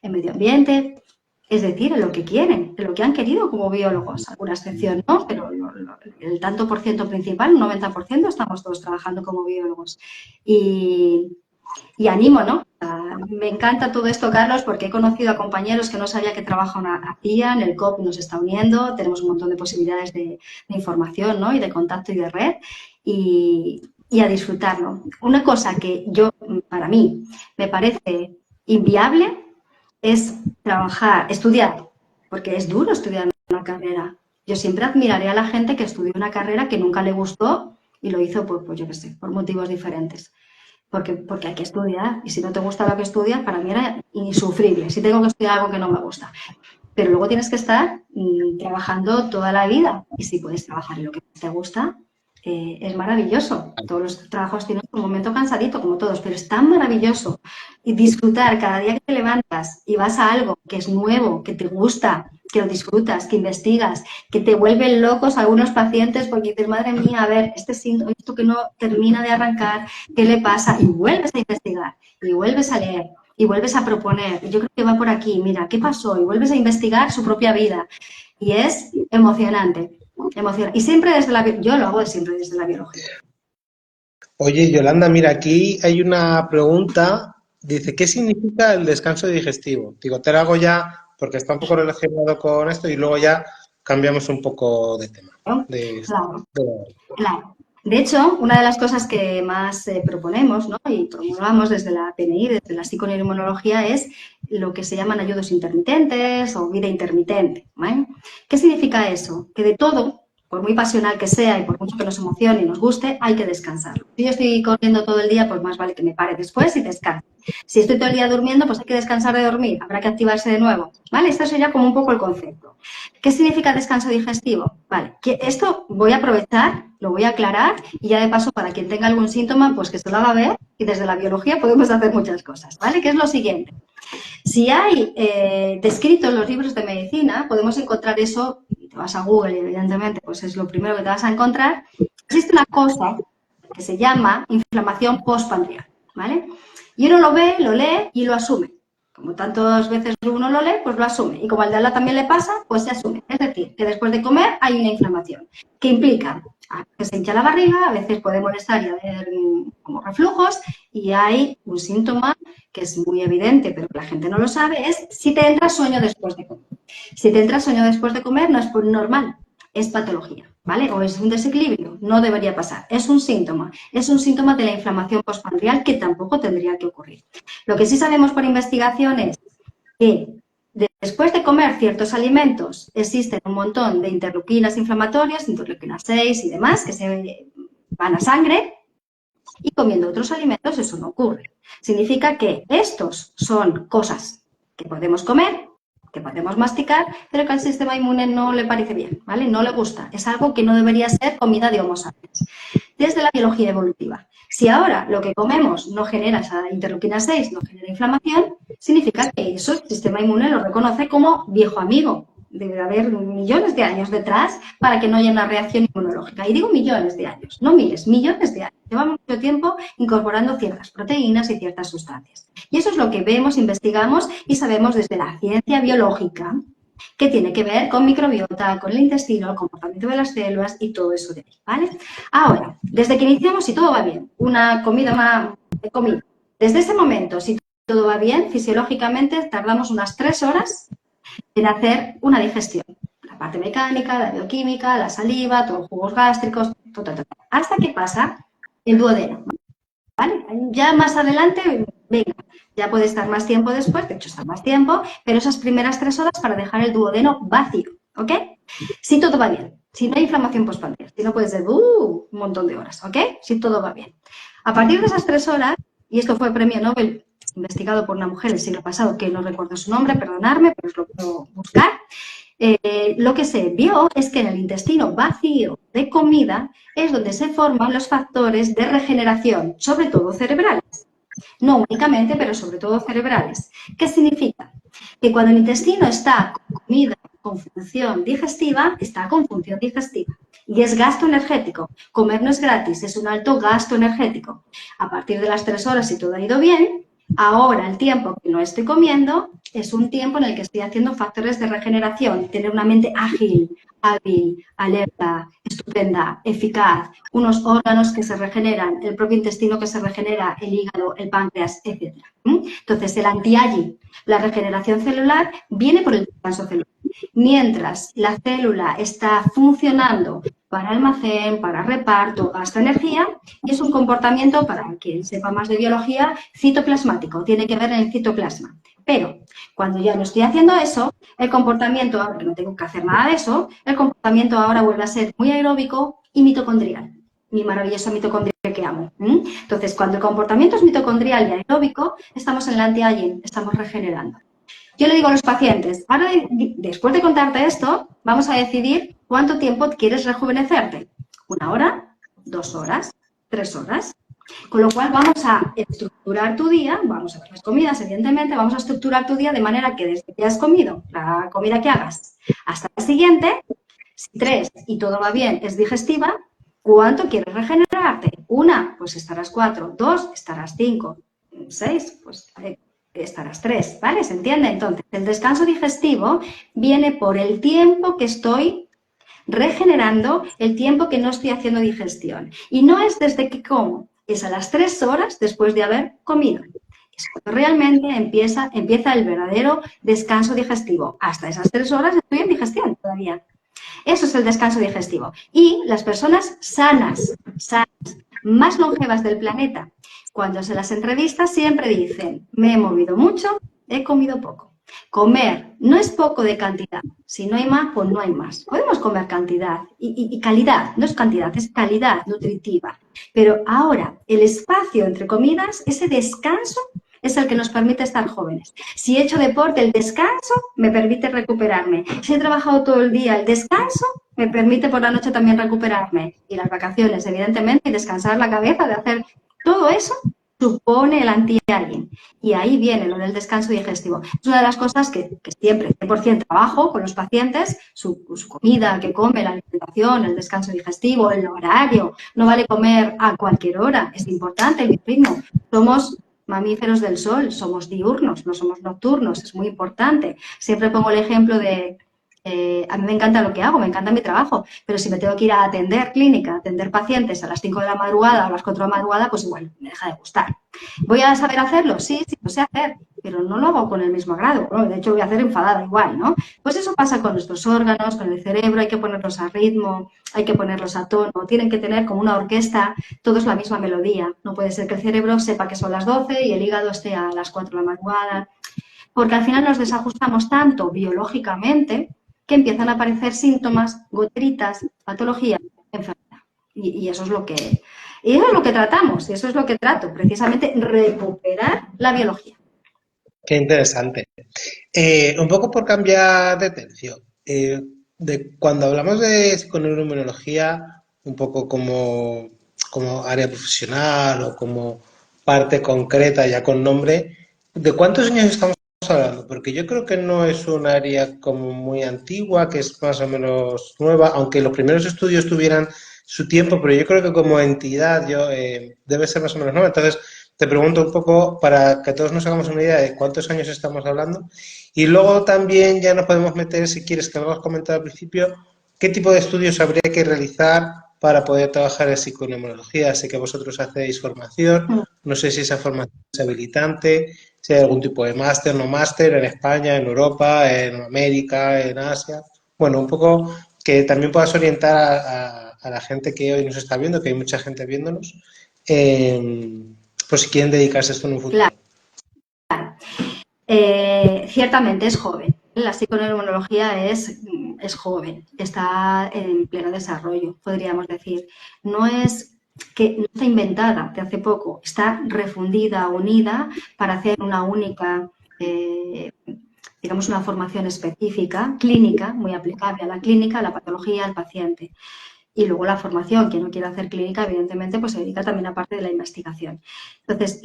B: en medio ambiente. Es decir, en lo que quieren, en lo que han querido como biólogos. Alguna excepción no, pero el tanto por ciento principal, un 90%, estamos todos trabajando como biólogos. Y animo, ¿no? Me encanta todo esto, Carlos, porque he conocido a compañeros que no sabía qué trabajo hacían, el COP nos está uniendo, tenemos un montón de posibilidades de información, ¿no? Y de contacto y de red, y a disfrutarlo. Una cosa que para mí, me parece inviable es estudiar, porque es duro estudiar una carrera. Yo siempre admiraré a la gente que estudió una carrera que nunca le gustó y lo hizo pues yo qué sé, por motivos diferentes. Porque hay que estudiar, y si no te gusta lo que estudias, para mí era insufrible, si tengo que estudiar algo que no me gusta. Pero luego tienes que estar trabajando toda la vida, y si puedes trabajar en lo que te gusta, es maravilloso. Todos los trabajos tienen un momento cansadito, como todos, pero es tan maravilloso. Y disfrutar cada día que te levantas y vas a algo que es nuevo, que te gusta, que lo disfrutas, que investigas, que te vuelven locos algunos pacientes porque dices, madre mía, a ver, esto que no termina de arrancar, ¿qué le pasa? Y vuelves a investigar, y vuelves a leer, y vuelves a proponer. Yo creo que va por aquí, mira, ¿qué pasó? Y vuelves a investigar su propia vida. Y es emocionante. Y siempre yo lo hago siempre desde la biología.
A: Oye, Yolanda, mira, aquí hay una pregunta. Dice, ¿qué significa el descanso digestivo? Digo, te lo hago ya porque está un poco relacionado con esto y luego ya cambiamos un poco de tema.
B: Claro. De hecho, una de las cosas que más proponemos, ¿no? Y promovamos desde la PNI, desde la psiconeuroinmunología, es lo que se llaman ayudos intermitentes o vida intermitente, ¿vale? ¿Qué significa eso? Que de todo, por muy pasional que sea y por mucho que nos emocione y nos guste, hay que descansar. Si yo estoy corriendo todo el día, pues más vale que me pare después y descanse. Si estoy todo el día durmiendo, pues hay que descansar de dormir, habrá que activarse de nuevo, ¿vale? Esto sería como un poco el concepto. ¿Qué significa descanso digestivo? Vale, que esto voy a aprovechar, lo voy a aclarar y ya de paso para quien tenga algún síntoma, pues que se lo haga ver y desde la biología podemos hacer muchas cosas, ¿vale? Que es lo siguiente. Si hay descrito en los libros de medicina, podemos encontrar eso, y te vas a Google y evidentemente pues es lo primero que te vas a encontrar, existe una cosa que se llama inflamación postprandial, ¿vale? Y uno lo ve, lo lee y lo asume. Como tantas veces uno lo lee, pues lo asume. Y como al de al lado también le pasa, pues se asume. Es decir, que después de comer hay una inflamación, que implica a veces se hincha la barriga, a veces puede molestar y haber como reflujos, y hay un síntoma que es muy evidente, pero que la gente no lo sabe, es si te entra sueño después de comer. Si te entra sueño después de comer no es normal, es patología, ¿vale? O es un desequilibrio, no debería pasar. Es un síntoma de la inflamación postprandial que tampoco tendría que ocurrir. Lo que sí sabemos por investigación es que después de comer ciertos alimentos existen un montón de interleuquinas inflamatorias, interleuquinas 6 y demás, que se van a sangre, y comiendo otros alimentos eso no ocurre. Significa que estos son cosas que podemos comer, que podemos masticar, pero que al sistema inmune no le parece bien, ¿vale? No le gusta. Es algo que no debería ser comida de Homo sapiens. Desde la biología evolutiva. Si ahora lo que comemos no genera esa interleuquina 6, no genera inflamación, significa que eso el sistema inmune lo reconoce como viejo amigo. Debe haber millones de años detrás para que no haya una reacción inmunológica. Y digo millones de años, no miles, millones de años. Llevamos mucho tiempo incorporando ciertas proteínas y ciertas sustancias. Y eso es lo que vemos, investigamos y sabemos desde la ciencia biológica que tiene que ver con microbiota, con el intestino, el comportamiento de las células y todo eso de ahí, ¿vale? Ahora, desde que iniciamos, si todo va bien, una comida. Desde ese momento, si todo va bien, fisiológicamente tardamos unas 3 horas en hacer una digestión. La parte mecánica, la bioquímica, la saliva, todos los jugos gástricos, hasta que pasa el duodeno, ¿vale? Ya más adelante, venga, ya puede estar más tiempo después, de hecho está más tiempo, pero esas primeras 3 horas para dejar el duodeno vacío, ¿ok? Si todo va bien, si no hay inflamación postprandial, si no puede ser un montón de horas, ¿ok? Si todo va bien. A partir de esas 3 horas, y esto fue premio Nobel investigado por una mujer el siglo pasado, que no recuerdo su nombre, perdonadme, pero os lo puedo buscar, lo que se vio es que en el intestino vacío de comida es donde se forman los factores de regeneración, sobre todo cerebrales. No únicamente, pero sobre todo cerebrales. ¿Qué significa? Que cuando el intestino está con comida, con función digestiva, está con función digestiva. Y es gasto energético. Comer no es gratis, es un alto gasto energético. A partir de las 3 horas, si todo ha ido bien, ahora el tiempo que no estoy comiendo es un tiempo en el que estoy haciendo factores de regeneración, tener una mente ágil, hábil, alerta, estupenda, eficaz, unos órganos que se regeneran, el propio intestino que se regenera, el hígado, el páncreas, etc. Entonces, el anti-aging, la regeneración celular, viene por el descanso celular. Mientras la célula está funcionando para almacén, para reparto, gasta energía, y es un comportamiento, para quien sepa más de biología, citoplasmático, tiene que ver en el citoplasma. Pero cuando ya no estoy haciendo eso, el comportamiento, ahora que no tengo que hacer nada de eso, el comportamiento ahora vuelve a ser muy aeróbico y mitocondrial. Mi maravillosa mitocondria que amo. Entonces, cuando el comportamiento es mitocondrial y aeróbico, estamos en el anti-aging, estamos regenerando. Yo le digo a los pacientes, ahora después de contarte esto, vamos a decidir cuánto tiempo quieres rejuvenecerte. 1 hora, 2 horas, 3 horas. Con lo cual vamos a estructurar tu día, vamos a ver las comidas, evidentemente, vamos a estructurar tu día de manera que desde que has comido, la comida que hagas, hasta la siguiente, si 3 y todo va bien, es digestiva, ¿cuánto quieres regenerarte? 1, pues estarás 4, 2, estarás 5, 6, pues estarás 3, ¿vale? ¿Se entiende? Entonces, el descanso digestivo viene por el tiempo que estoy regenerando, el tiempo que no estoy haciendo digestión. Y no es desde que como, es a las 3 horas después de haber comido. Es cuando realmente empieza el verdadero descanso digestivo. Hasta esas 3 horas estoy en digestión todavía. Eso es el descanso digestivo. Y las personas sanas, más longevas del planeta, cuando se las entrevista siempre dicen, me he movido mucho, he comido poco. Comer no es poco de cantidad. Si no hay más, pues no hay más. Podemos comer cantidad y calidad. No es cantidad, es calidad nutritiva. Pero ahora, el espacio entre comidas, ese descanso es el que nos permite estar jóvenes. Si he hecho deporte, el descanso me permite recuperarme. Si he trabajado todo el día, el descanso me permite por la noche también recuperarme. Y las vacaciones, evidentemente, y descansar la cabeza de hacer todo eso supone el anti-aging. Y ahí viene lo del descanso digestivo. Es una de las cosas que siempre, 100% trabajo con los pacientes, su comida, que come, la alimentación, el descanso digestivo, el horario. No vale comer a cualquier hora, es importante el ritmo. Somos mamíferos del sol, somos diurnos, no somos nocturnos, es muy importante. Siempre pongo el ejemplo de, a mí me encanta lo que hago, me encanta mi trabajo, pero si me tengo que ir a atender clínica, a atender pacientes a las 5 de la madrugada o a las 4 de la madrugada, pues igual me deja de gustar. ¿Voy a saber hacerlo? Sí, sí, lo sé hacer, pero no lo hago con el mismo agrado. Bueno, de hecho, lo voy a hacer enfadada igual, ¿no? Pues eso pasa con nuestros órganos, con el cerebro, hay que ponerlos a ritmo, hay que ponerlos a tono, tienen que tener como una orquesta, todos la misma melodía. No puede ser que el cerebro sepa que son las 12 y el hígado esté a las 4 de la madrugada, porque al final nos desajustamos tanto biológicamente que empiezan a aparecer síntomas, goteritas, patologías, enfermedad. Y eso es lo que tratamos, y eso es lo que trato, precisamente recuperar la biología.
A: Qué interesante. Un poco por cambiar de tercio. Cuando hablamos de psiconeuroinmunología, un poco como área profesional o como parte concreta ya con nombre, ¿de cuántos años estamos hablando? Porque yo creo que no es un área como muy antigua, que es más o menos nueva, aunque los primeros estudios tuvieran su tiempo, pero yo creo que como entidad debe ser más o menos nueva. Entonces, te pregunto un poco para que todos nos hagamos una idea de cuántos años estamos hablando. Y luego también ya nos podemos meter, si quieres, que lo has comentado al principio, qué tipo de estudios habría que realizar para poder trabajar en psiconeuroinmunología. Sé que vosotros hacéis formación, no sé si esa formación es habilitante, si hay algún tipo de máster, no máster, en España, en Europa, en América, en Asia. Bueno, un poco que también puedas orientar a la gente que hoy nos está viendo, que hay mucha gente viéndonos, por si quieren dedicarse a esto en un futuro.
B: Claro. Ciertamente es joven. La psiconeuroinmunología es joven, está en pleno desarrollo, podríamos decir. No es que no está inventada de hace poco, está refundida, unida para hacer una única, digamos, una formación específica, clínica, muy aplicable a la clínica, a la patología, al paciente. Y luego la formación, quien no quiere hacer clínica, evidentemente, pues se dedica también a parte de la investigación. Entonces,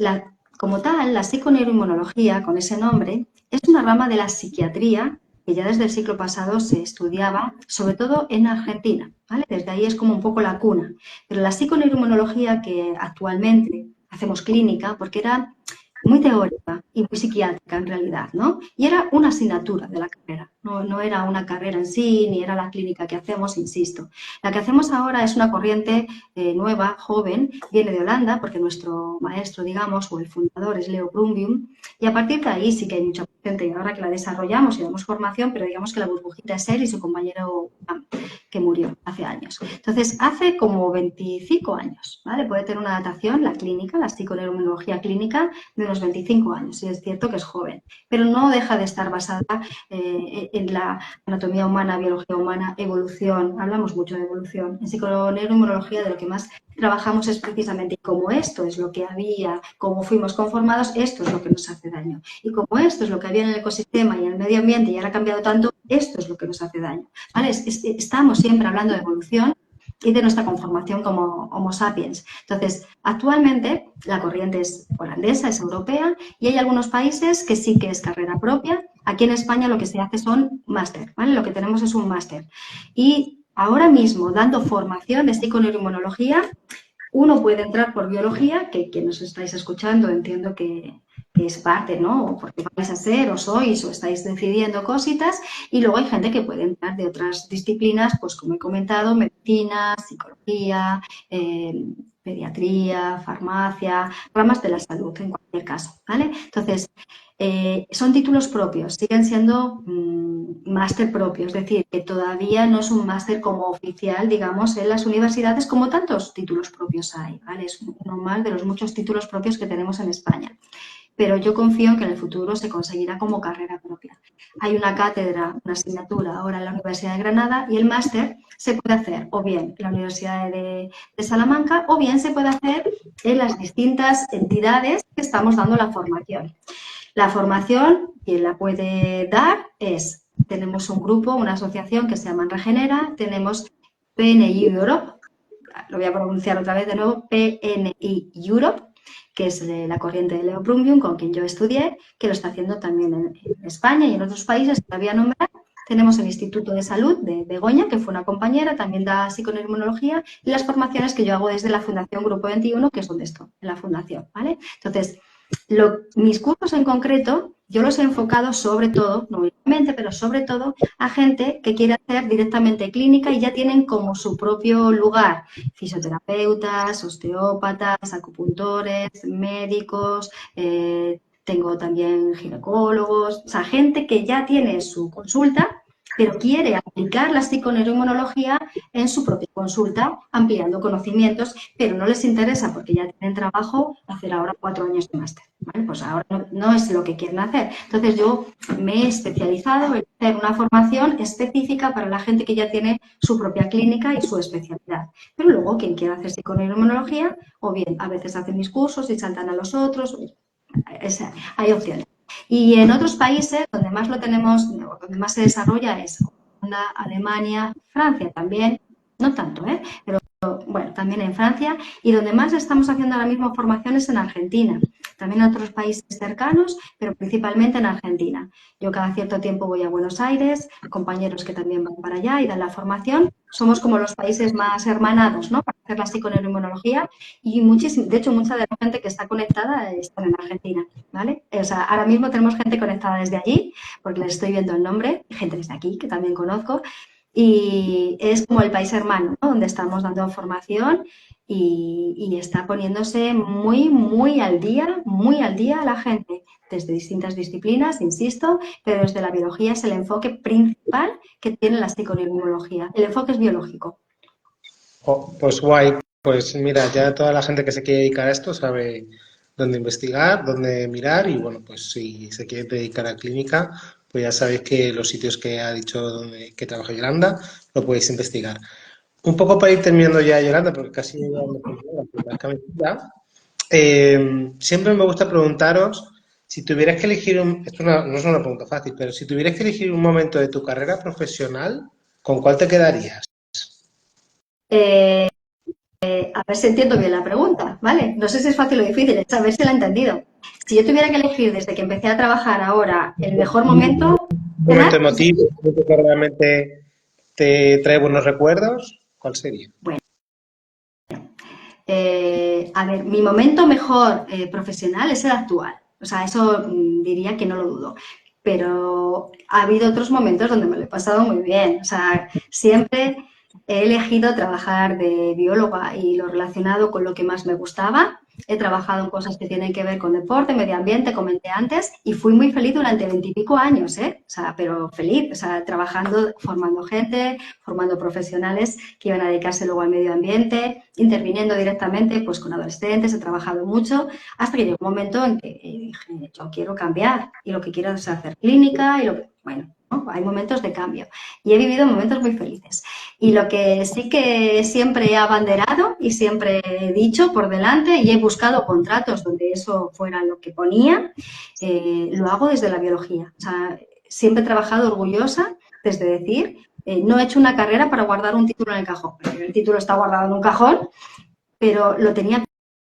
B: Como tal, la psiconeuroinmunología, con ese nombre, es una rama de la psiquiatría que ya desde el siglo pasado se estudiaba, sobre todo en Argentina, ¿vale? Desde ahí es como un poco la cuna. Pero la psiconeuroinmunología que actualmente hacemos clínica, porque era muy teórica y muy psiquiátrica en realidad, ¿no? Y era una asignatura de la carrera, no era una carrera en sí, ni era la clínica que hacemos, insisto. La que hacemos ahora es una corriente nueva, joven, viene de Holanda, porque nuestro maestro, digamos, o el fundador es Leo Brumbium, y a partir de ahí sí que hay mucha gente, y ahora que la desarrollamos y damos formación, pero digamos que la burbujita es él y su compañero que murió hace años. Entonces, hace como 25 años, ¿vale? Puede tener una datación, la clínica, la psiconeuroinmunología clínica, de unos 25 años, y es cierto que es joven, pero no deja de estar basada en la anatomía humana, biología humana, evolución, hablamos mucho de evolución. En psiconeuroinmunología de lo que más trabajamos es precisamente como esto es lo que había, cómo fuimos conformados, esto es lo que nos hace daño. Y como esto es lo que había en el ecosistema y en el medio ambiente y ahora ha cambiado tanto, esto es lo que nos hace daño. ¿Vale? Estamos siempre hablando de evolución y de nuestra conformación como Homo sapiens. Entonces, actualmente la corriente es holandesa, es europea, y hay algunos países que sí que es carrera propia. Aquí en España lo que se hace son máster, ¿vale? Lo que tenemos es un máster. Y ahora mismo, dando formación de psiconeuroinmunología, uno puede entrar por biología, que quienes estáis escuchando entiendo que es parte, ¿no? Porque vais a ser, o sois, o estáis decidiendo cositas, y luego hay gente que puede entrar de otras disciplinas, pues como he comentado, medicina, psicología, pediatría, farmacia, ramas de la salud en cualquier caso, ¿vale? Entonces, son títulos propios, siguen siendo máster propios, es decir, que todavía no es un máster como oficial, digamos, en las universidades como tantos títulos propios hay, ¿vale? Es uno más de los muchos títulos propios que tenemos en España. Pero yo confío en que en el futuro se conseguirá como carrera propia. Hay una cátedra, una asignatura ahora en la Universidad de Granada y el máster se puede hacer o bien en la Universidad de Salamanca o bien se puede hacer en las distintas entidades que estamos dando la formación. La formación, quien la puede dar es, tenemos un grupo, una asociación que se llama Regenera, tenemos PNI Europe, lo voy a pronunciar otra vez de nuevo, PNI Europe, que es la corriente de Leo Brumbium, con quien yo estudié, que lo está haciendo también en España y en otros países que voy a nombrar. Tenemos el Instituto de Salud de Begoña, que fue una compañera, también da psiconeuroinmunología, y las formaciones que yo hago desde la Fundación Grupo 21, que es donde estoy, en la fundación, ¿vale? Entonces, mis cursos en concreto, yo los he enfocado sobre todo, no únicamente, pero sobre todo a gente que quiere hacer directamente clínica y ya tienen como su propio lugar fisioterapeutas, osteópatas, acupuntores, médicos, tengo también ginecólogos, o sea, gente que ya tiene su consulta, pero quiere aplicar la psiconeuroinmunología en su propia consulta, ampliando conocimientos, pero no les interesa porque ya tienen trabajo hacer ahora 4 años de máster. ¿Vale? Pues ahora no es lo que quieren hacer. Entonces yo me he especializado en hacer una formación específica para la gente que ya tiene su propia clínica y su especialidad. Pero luego quien quiera hacer psiconeuroinmunología, o bien a veces hacen mis cursos y saltan a los otros, hay opciones. Y en otros países donde más lo tenemos, donde más se desarrolla es Holanda, Alemania, Francia también, no tanto, pero bueno, también en Francia, y donde más estamos haciendo ahora mismo formaciones en Argentina, también en otros países cercanos, pero principalmente en Argentina. Yo cada cierto tiempo voy a Buenos Aires, compañeros que también van para allá y dan la formación. Somos como los países más hermanados, ¿no? Para hacer la psiconeuroinmunología y de hecho, mucha de la gente que está conectada está en Argentina, ¿vale? O sea, ahora mismo tenemos gente conectada desde allí, porque les estoy viendo el nombre, gente desde aquí que también conozco, y es como el país hermano, ¿no? Donde estamos dando formación y está poniéndose muy al día a la gente, desde distintas disciplinas, insisto, pero desde la biología es el enfoque principal que tiene la psiconeuroinmunología. El enfoque es biológico.
A: Oh, pues guay, pues mira, ya toda la gente que se quiere dedicar a esto sabe dónde investigar, dónde mirar y bueno, pues si se quiere dedicar a clínica, pues ya sabéis que los sitios que ha dicho que trabaja Yolanda, lo podéis investigar. Un poco para ir terminando ya, Yolanda, porque casi ya me ya. Siempre me gusta preguntaros si tuvieras que elegir esto no es una pregunta fácil, pero si tuvieras que elegir un momento de tu carrera profesional, ¿con cuál te quedarías?
B: A ver si entiendo bien la pregunta, ¿vale? No sé si es fácil o difícil, es a ver si la he entendido. Si yo tuviera que elegir desde que empecé a trabajar ahora el mejor momento,
A: Un
B: ¿verdad?
A: momento emotivo, un momento que realmente te trae buenos recuerdos, ¿cuál sería?
B: Bueno, a ver, mi momento mejor profesional es el actual. O sea, eso diría que no lo dudo. Pero ha habido otros momentos donde me lo he pasado muy bien. O sea, siempre he elegido trabajar de bióloga y lo relacionado con lo que más me gustaba. He trabajado en cosas que tienen que ver con deporte, medio ambiente, comenté antes, y fui muy feliz durante 20 y pico años, ¿eh? O sea, pero feliz, o sea, trabajando, formando gente, formando profesionales que iban a dedicarse luego al medio ambiente, interviniendo directamente pues con adolescentes, he trabajado mucho, hasta que llegó un momento en que dije, yo quiero cambiar y lo que quiero es hacer clínica y lo que, bueno, ¿no? Hay momentos de cambio y he vivido momentos muy felices. Y lo que sí que siempre he abanderado y siempre he dicho por delante y he buscado contratos donde eso fuera lo que ponía, lo hago desde la biología. O sea, siempre he trabajado orgullosa desde decir, no he hecho una carrera para guardar un título en el cajón. El título está guardado en un cajón, pero lo tenía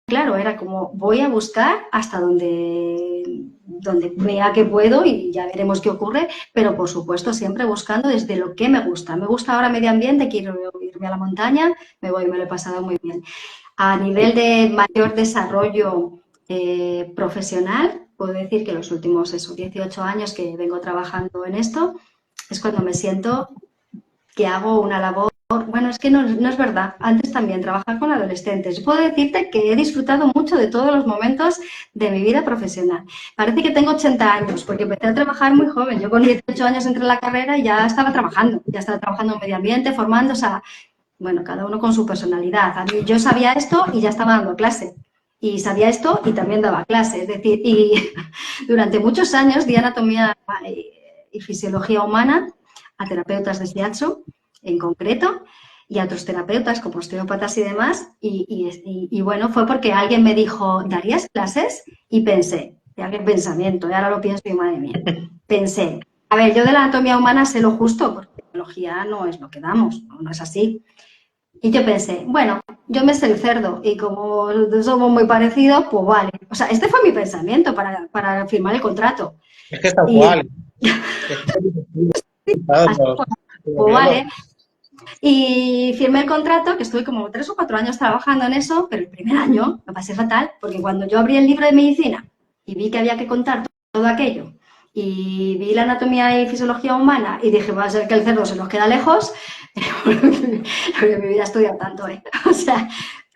B: claro, era como voy a buscar hasta donde vea que puedo y ya veremos qué ocurre, pero por supuesto siempre buscando desde lo que me gusta. Me gusta ahora medio ambiente, quiero irme a la montaña, me voy, me lo he pasado muy bien. A nivel de mayor desarrollo profesional, puedo decir que los últimos 18 años que vengo trabajando en esto es cuando me siento que hago una labor. Bueno, es que no es verdad. Antes también trabajaba con adolescentes. Puedo decirte que he disfrutado mucho de todos los momentos de mi vida profesional. Parece que tengo 80 años, porque empecé a trabajar muy joven. Yo con 18 años entré en la carrera y ya estaba trabajando en medio ambiente, formando, o sea, bueno, cada uno con su personalidad. A mí, yo sabía esto y ya estaba dando clase. Y sabía esto y también daba clase. Es decir, y durante muchos años di anatomía y fisiología humana a terapeutas de shiatsu en concreto y a otros terapeutas como osteópatas y demás. Y bueno, fue porque alguien me dijo, ¿darías clases? Y pensé, ya qué pensamiento, y ahora lo pienso y madre mía, pensé, a ver, yo de la anatomía humana sé lo justo, porque la biología no es lo que damos, no es así. Y yo pensé, bueno, yo me sé el cerdo y como somos muy parecidos, pues vale. O sea, este fue mi pensamiento para firmar el contrato.
A: Es que es tal
B: Y
A: cual. Es que
B: así
A: los,
B: pues
A: biólogos.
B: vale. Y firmé el contrato, que estuve como 3 o 4 años trabajando en eso, pero el primer año me pasé fatal, porque cuando yo abrí el libro de medicina y vi que había que contar todo aquello, y vi la anatomía y fisiología humana, y dije, va a ser que el cerdo se nos queda lejos, porque me hubiera estudiado tanto, ¿eh? O sea,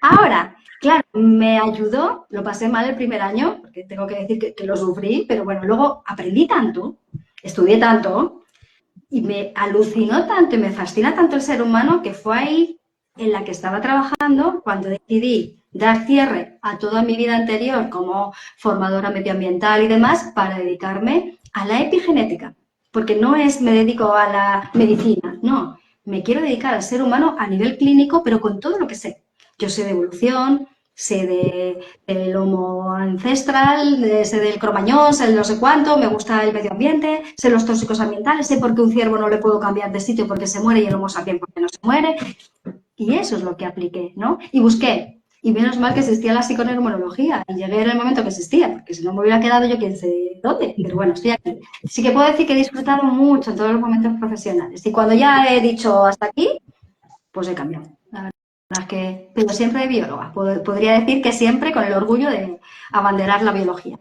B: ahora, claro, me ayudó, lo pasé mal el primer año, porque tengo que decir que lo sufrí, pero bueno, luego aprendí tanto, estudié tanto, y me alucinó tanto y me fascina tanto el ser humano que fue ahí en la que estaba trabajando cuando decidí dar cierre a toda mi vida anterior como formadora medioambiental y demás para dedicarme a la epigenética. Porque no es me dedico a la medicina, no, me quiero dedicar al ser humano a nivel clínico, pero con todo lo que sé. Yo sé de evolución, sé del homo ancestral, sé del cromañón, sé de no sé cuánto, me gusta el medio ambiente, sé los tóxicos ambientales, sé por qué un ciervo no le puedo cambiar de sitio porque se muere y el homo sapiens porque no se muere. Y eso es lo que apliqué, ¿no? Y busqué. Y menos mal que existía la psiconeuroinmunología y llegué en el momento que existía, porque si no me hubiera quedado yo quién sé dónde. Pero bueno, estoy aquí. Sí que puedo decir que he disfrutado mucho en todos los momentos profesionales. Y cuando ya he dicho hasta aquí, pues he cambiado. La verdad es que, pero siempre de bióloga. Podría decir que siempre con el orgullo de abanderar la biología.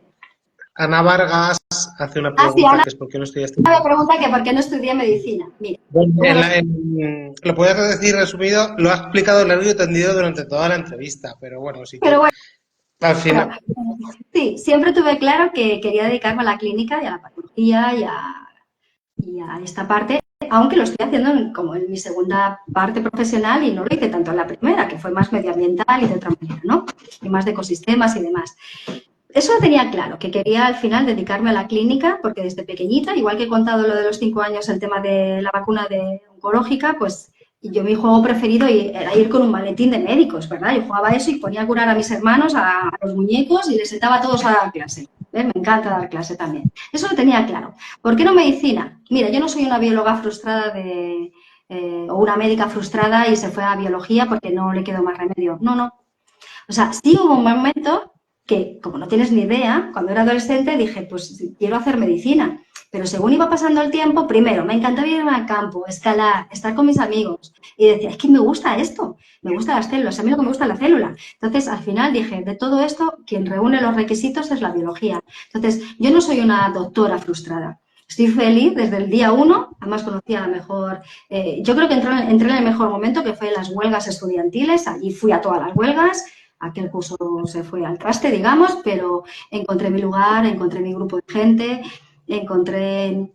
A: Ana Vargas hace una
B: Ah, sí,
A: pregunta
B: Ana
A: que es ¿por qué no estudiaste?
B: me pregunta que por qué no estudié medicina. Mira,
A: Bueno,
B: ¿cómo no?
A: lo puedes decir resumido, lo ha explicado largo y tendido durante toda la entrevista, pero bueno, sí
B: Pero
A: que
B: bueno,
A: al final.
B: sí, siempre tuve claro que quería dedicarme a la clínica y a la patología y a esta parte, aunque lo estoy haciendo como en mi segunda parte profesional y no lo hice tanto en la primera, que fue más medioambiental y de otra manera, ¿no? Y más de ecosistemas y demás. Eso lo tenía claro, que quería al final dedicarme a la clínica, porque desde pequeñita, igual que he contado lo de los 5 años, el tema de la vacuna de oncológica, pues yo mi juego preferido era ir con un maletín de médicos, ¿verdad? Yo jugaba eso y ponía a curar a mis hermanos, a los muñecos y les sentaba a todos a dar clase. Me encanta dar clase también. Eso lo tenía claro. ¿Por qué no medicina? Mira, yo no soy una bióloga frustrada o una médica frustrada y se fue a biología porque no le quedó más remedio. No, no. O sea, sí hubo un momento que, como no tienes ni idea, cuando era adolescente dije, pues quiero hacer medicina. Pero según iba pasando el tiempo, primero, me encantaba irme al campo, escalar, estar con mis amigos. Y decía, es que me gusta esto, me gustan las células, a mí lo que me gusta es la célula. Entonces, al final dije, de todo esto, quien reúne los requisitos es la biología. Entonces, yo no soy una doctora frustrada. Estoy feliz desde el día uno, además conocí a la mejor, yo creo que entré en el mejor momento, que fue en las huelgas estudiantiles, allí fui a todas las huelgas, aquel curso se fue al traste, digamos, pero encontré mi lugar, encontré mi grupo de gente, encontré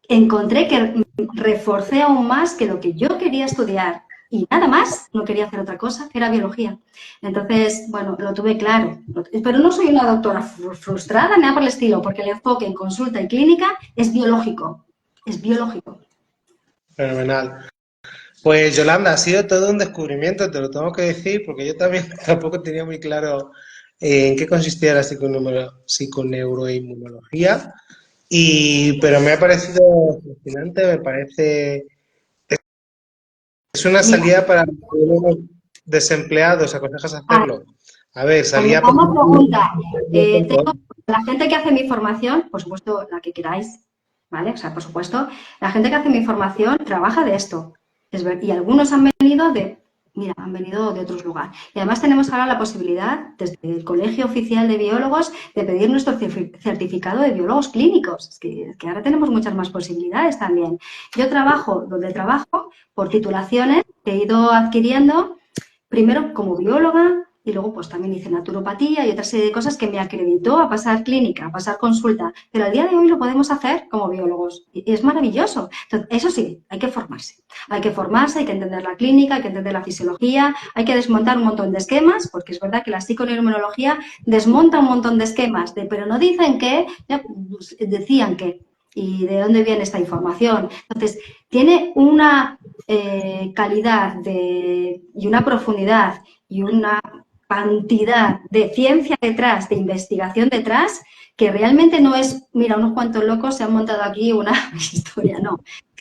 B: que reforcé aún más que lo que yo quería estudiar y nada más, no quería hacer otra cosa, que era biología. Entonces, bueno, lo tuve claro. Pero no soy una doctora frustrada, nada por el estilo, porque el enfoque en consulta y clínica es biológico. Es biológico.
A: Fenomenal. Pues Yolanda, ha sido todo un descubrimiento, te lo tengo que decir, porque yo también tampoco tenía muy claro en qué consistía la psiconeuroinmunología, pero me ha parecido fascinante, me parece, es una
B: Mira,
A: salida para los desempleados, ¿aconsejas hacerlo? A ver, salida para...
B: una pregunta. Tengo la gente que hace mi formación, por supuesto, la que queráis, ¿vale? O sea, por supuesto, la gente que hace mi formación trabaja de esto. Y algunos han venido han venido de otros lugares. Y además tenemos ahora la posibilidad, desde el Colegio Oficial de Biólogos, de pedir nuestro certificado de biólogos clínicos. Es que ahora tenemos muchas más posibilidades también. Yo trabajo donde trabajo por titulaciones que he ido adquiriendo, primero como bióloga, y luego pues también hice naturopatía y otra serie de cosas que me acreditó a pasar clínica, a pasar consulta. Pero al día de hoy lo podemos hacer como biólogos y es maravilloso. Entonces, eso sí, hay que formarse. Hay que formarse, hay que entender la clínica, hay que entender la fisiología, hay que desmontar un montón de esquemas, porque es verdad que la psiconeuroinmunología desmonta un montón de esquemas, pero no dicen que, pues, decían que, y de dónde viene esta información. Entonces, tiene una calidad y una profundidad y una cantidad de ciencia detrás, de investigación detrás, que realmente no es, mira, unos cuantos locos se han montado aquí una historia, no.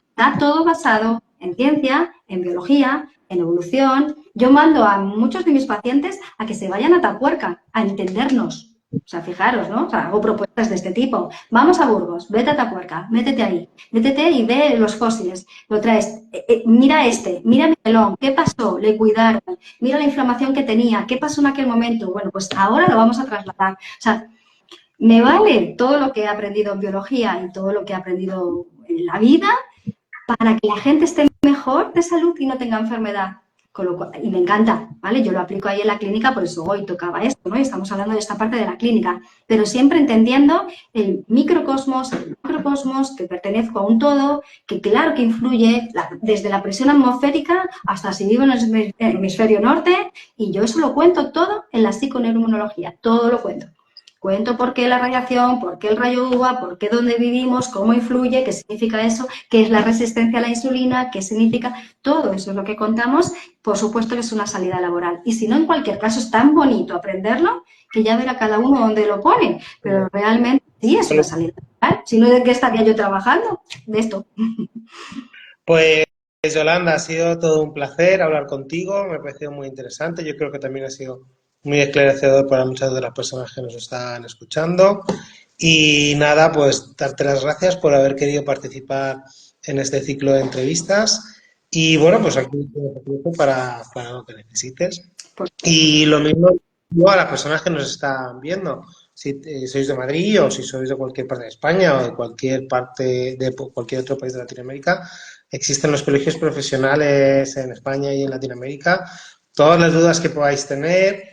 B: Está todo basado en ciencia, en biología, en evolución. Yo mando a muchos de mis pacientes a que se vayan a Tapuerca, a entendernos. O sea, fijaros, ¿no? O sea, hago propuestas de este tipo. Vamos a Burgos, vete a Tapuerca, métete ahí, métete y ve los fósiles. Lo traes, mira mi melón, ¿qué pasó? Le cuidaron, mira la inflamación que tenía, ¿qué pasó en aquel momento? Bueno, pues ahora lo vamos a trasladar. O sea, me vale todo lo que he aprendido en biología y todo lo que he aprendido en la vida para que la gente esté mejor de salud y no tenga enfermedad. Y me encanta, ¿vale? Yo lo aplico ahí en la clínica, por eso hoy tocaba esto, ¿no? Y estamos hablando de esta parte de la clínica, pero siempre entendiendo el microcosmos, el macrocosmos, que pertenezco a un todo, que claro que influye desde la presión atmosférica hasta si vivo en el hemisferio norte, y yo eso lo cuento todo en la psiconeuroinmunología, todo lo cuento. Cuento por qué la radiación, por qué el rayo UVA, por qué dónde vivimos, cómo influye, qué significa eso, qué es la resistencia a la insulina, qué significa, todo eso es lo que contamos. Por supuesto que es una salida laboral. Y si no, en cualquier caso, es tan bonito aprenderlo que ya verá cada uno dónde lo pone. Pero realmente sí es una salida laboral. Si no, ¿de qué estaría yo trabajando? De esto.
A: Pues Yolanda, ha sido todo un placer hablar contigo, me ha parecido muy interesante, yo creo que también ha sido muy esclarecedor para muchas de las personas que nos están escuchando y nada, pues darte las gracias por haber querido participar en este ciclo de entrevistas y bueno, pues aquí para lo que necesites. Y lo mismo digo a las personas que nos están viendo. Si sois de Madrid o si sois de cualquier parte de España o de cualquier parte de cualquier otro país de Latinoamérica, existen los colegios profesionales en España y en Latinoamérica. Todas las dudas que podáis tener,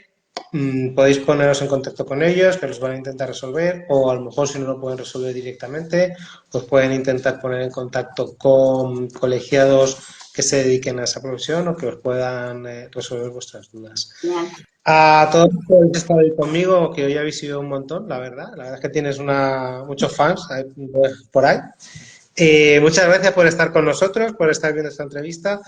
A: podéis poneros en contacto con ellos, que los van a intentar resolver, o a lo mejor si no lo pueden resolver directamente, pues pueden intentar poner en contacto con colegiados que se dediquen a esa profesión o que os puedan resolver vuestras dudas.
B: Bien.
A: A todos los que habéis estado ahí conmigo, que hoy habéis sido un montón, la verdad. La verdad es que tienes muchos fans por ahí. Muchas gracias por estar con nosotros, por estar viendo esta entrevista.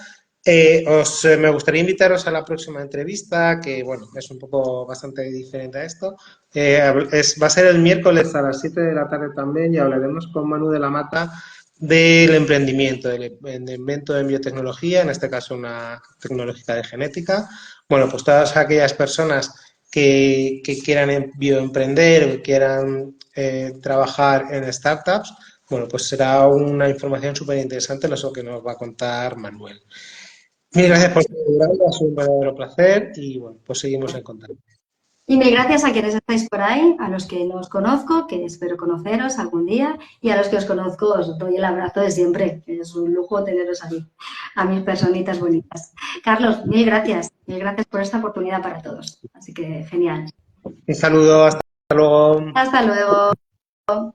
A: Me gustaría invitaros a la próxima entrevista, que bueno, es un poco bastante diferente a esto. Va a ser el miércoles a las 7 de la tarde también y hablaremos con Manu de la Mata del emprendimiento, del invento en biotecnología, en este caso una tecnológica de genética. Bueno, pues todas aquellas personas que quieran bioemprender o que quieran trabajar en startups, bueno, pues será una información súper interesante lo que nos va a contar Manuel. Mil gracias por tu programa, ha sido un verdadero placer y bueno, pues seguimos en contacto.
B: Y mil gracias a quienes estáis por ahí, a los que no os conozco, que espero conoceros algún día, y a los que os conozco os doy el abrazo de siempre. Es un lujo teneros aquí, a mis personitas bonitas. Carlos, mil gracias por esta oportunidad para todos. Así que genial.
A: Un saludo, hasta luego.
B: Hasta luego.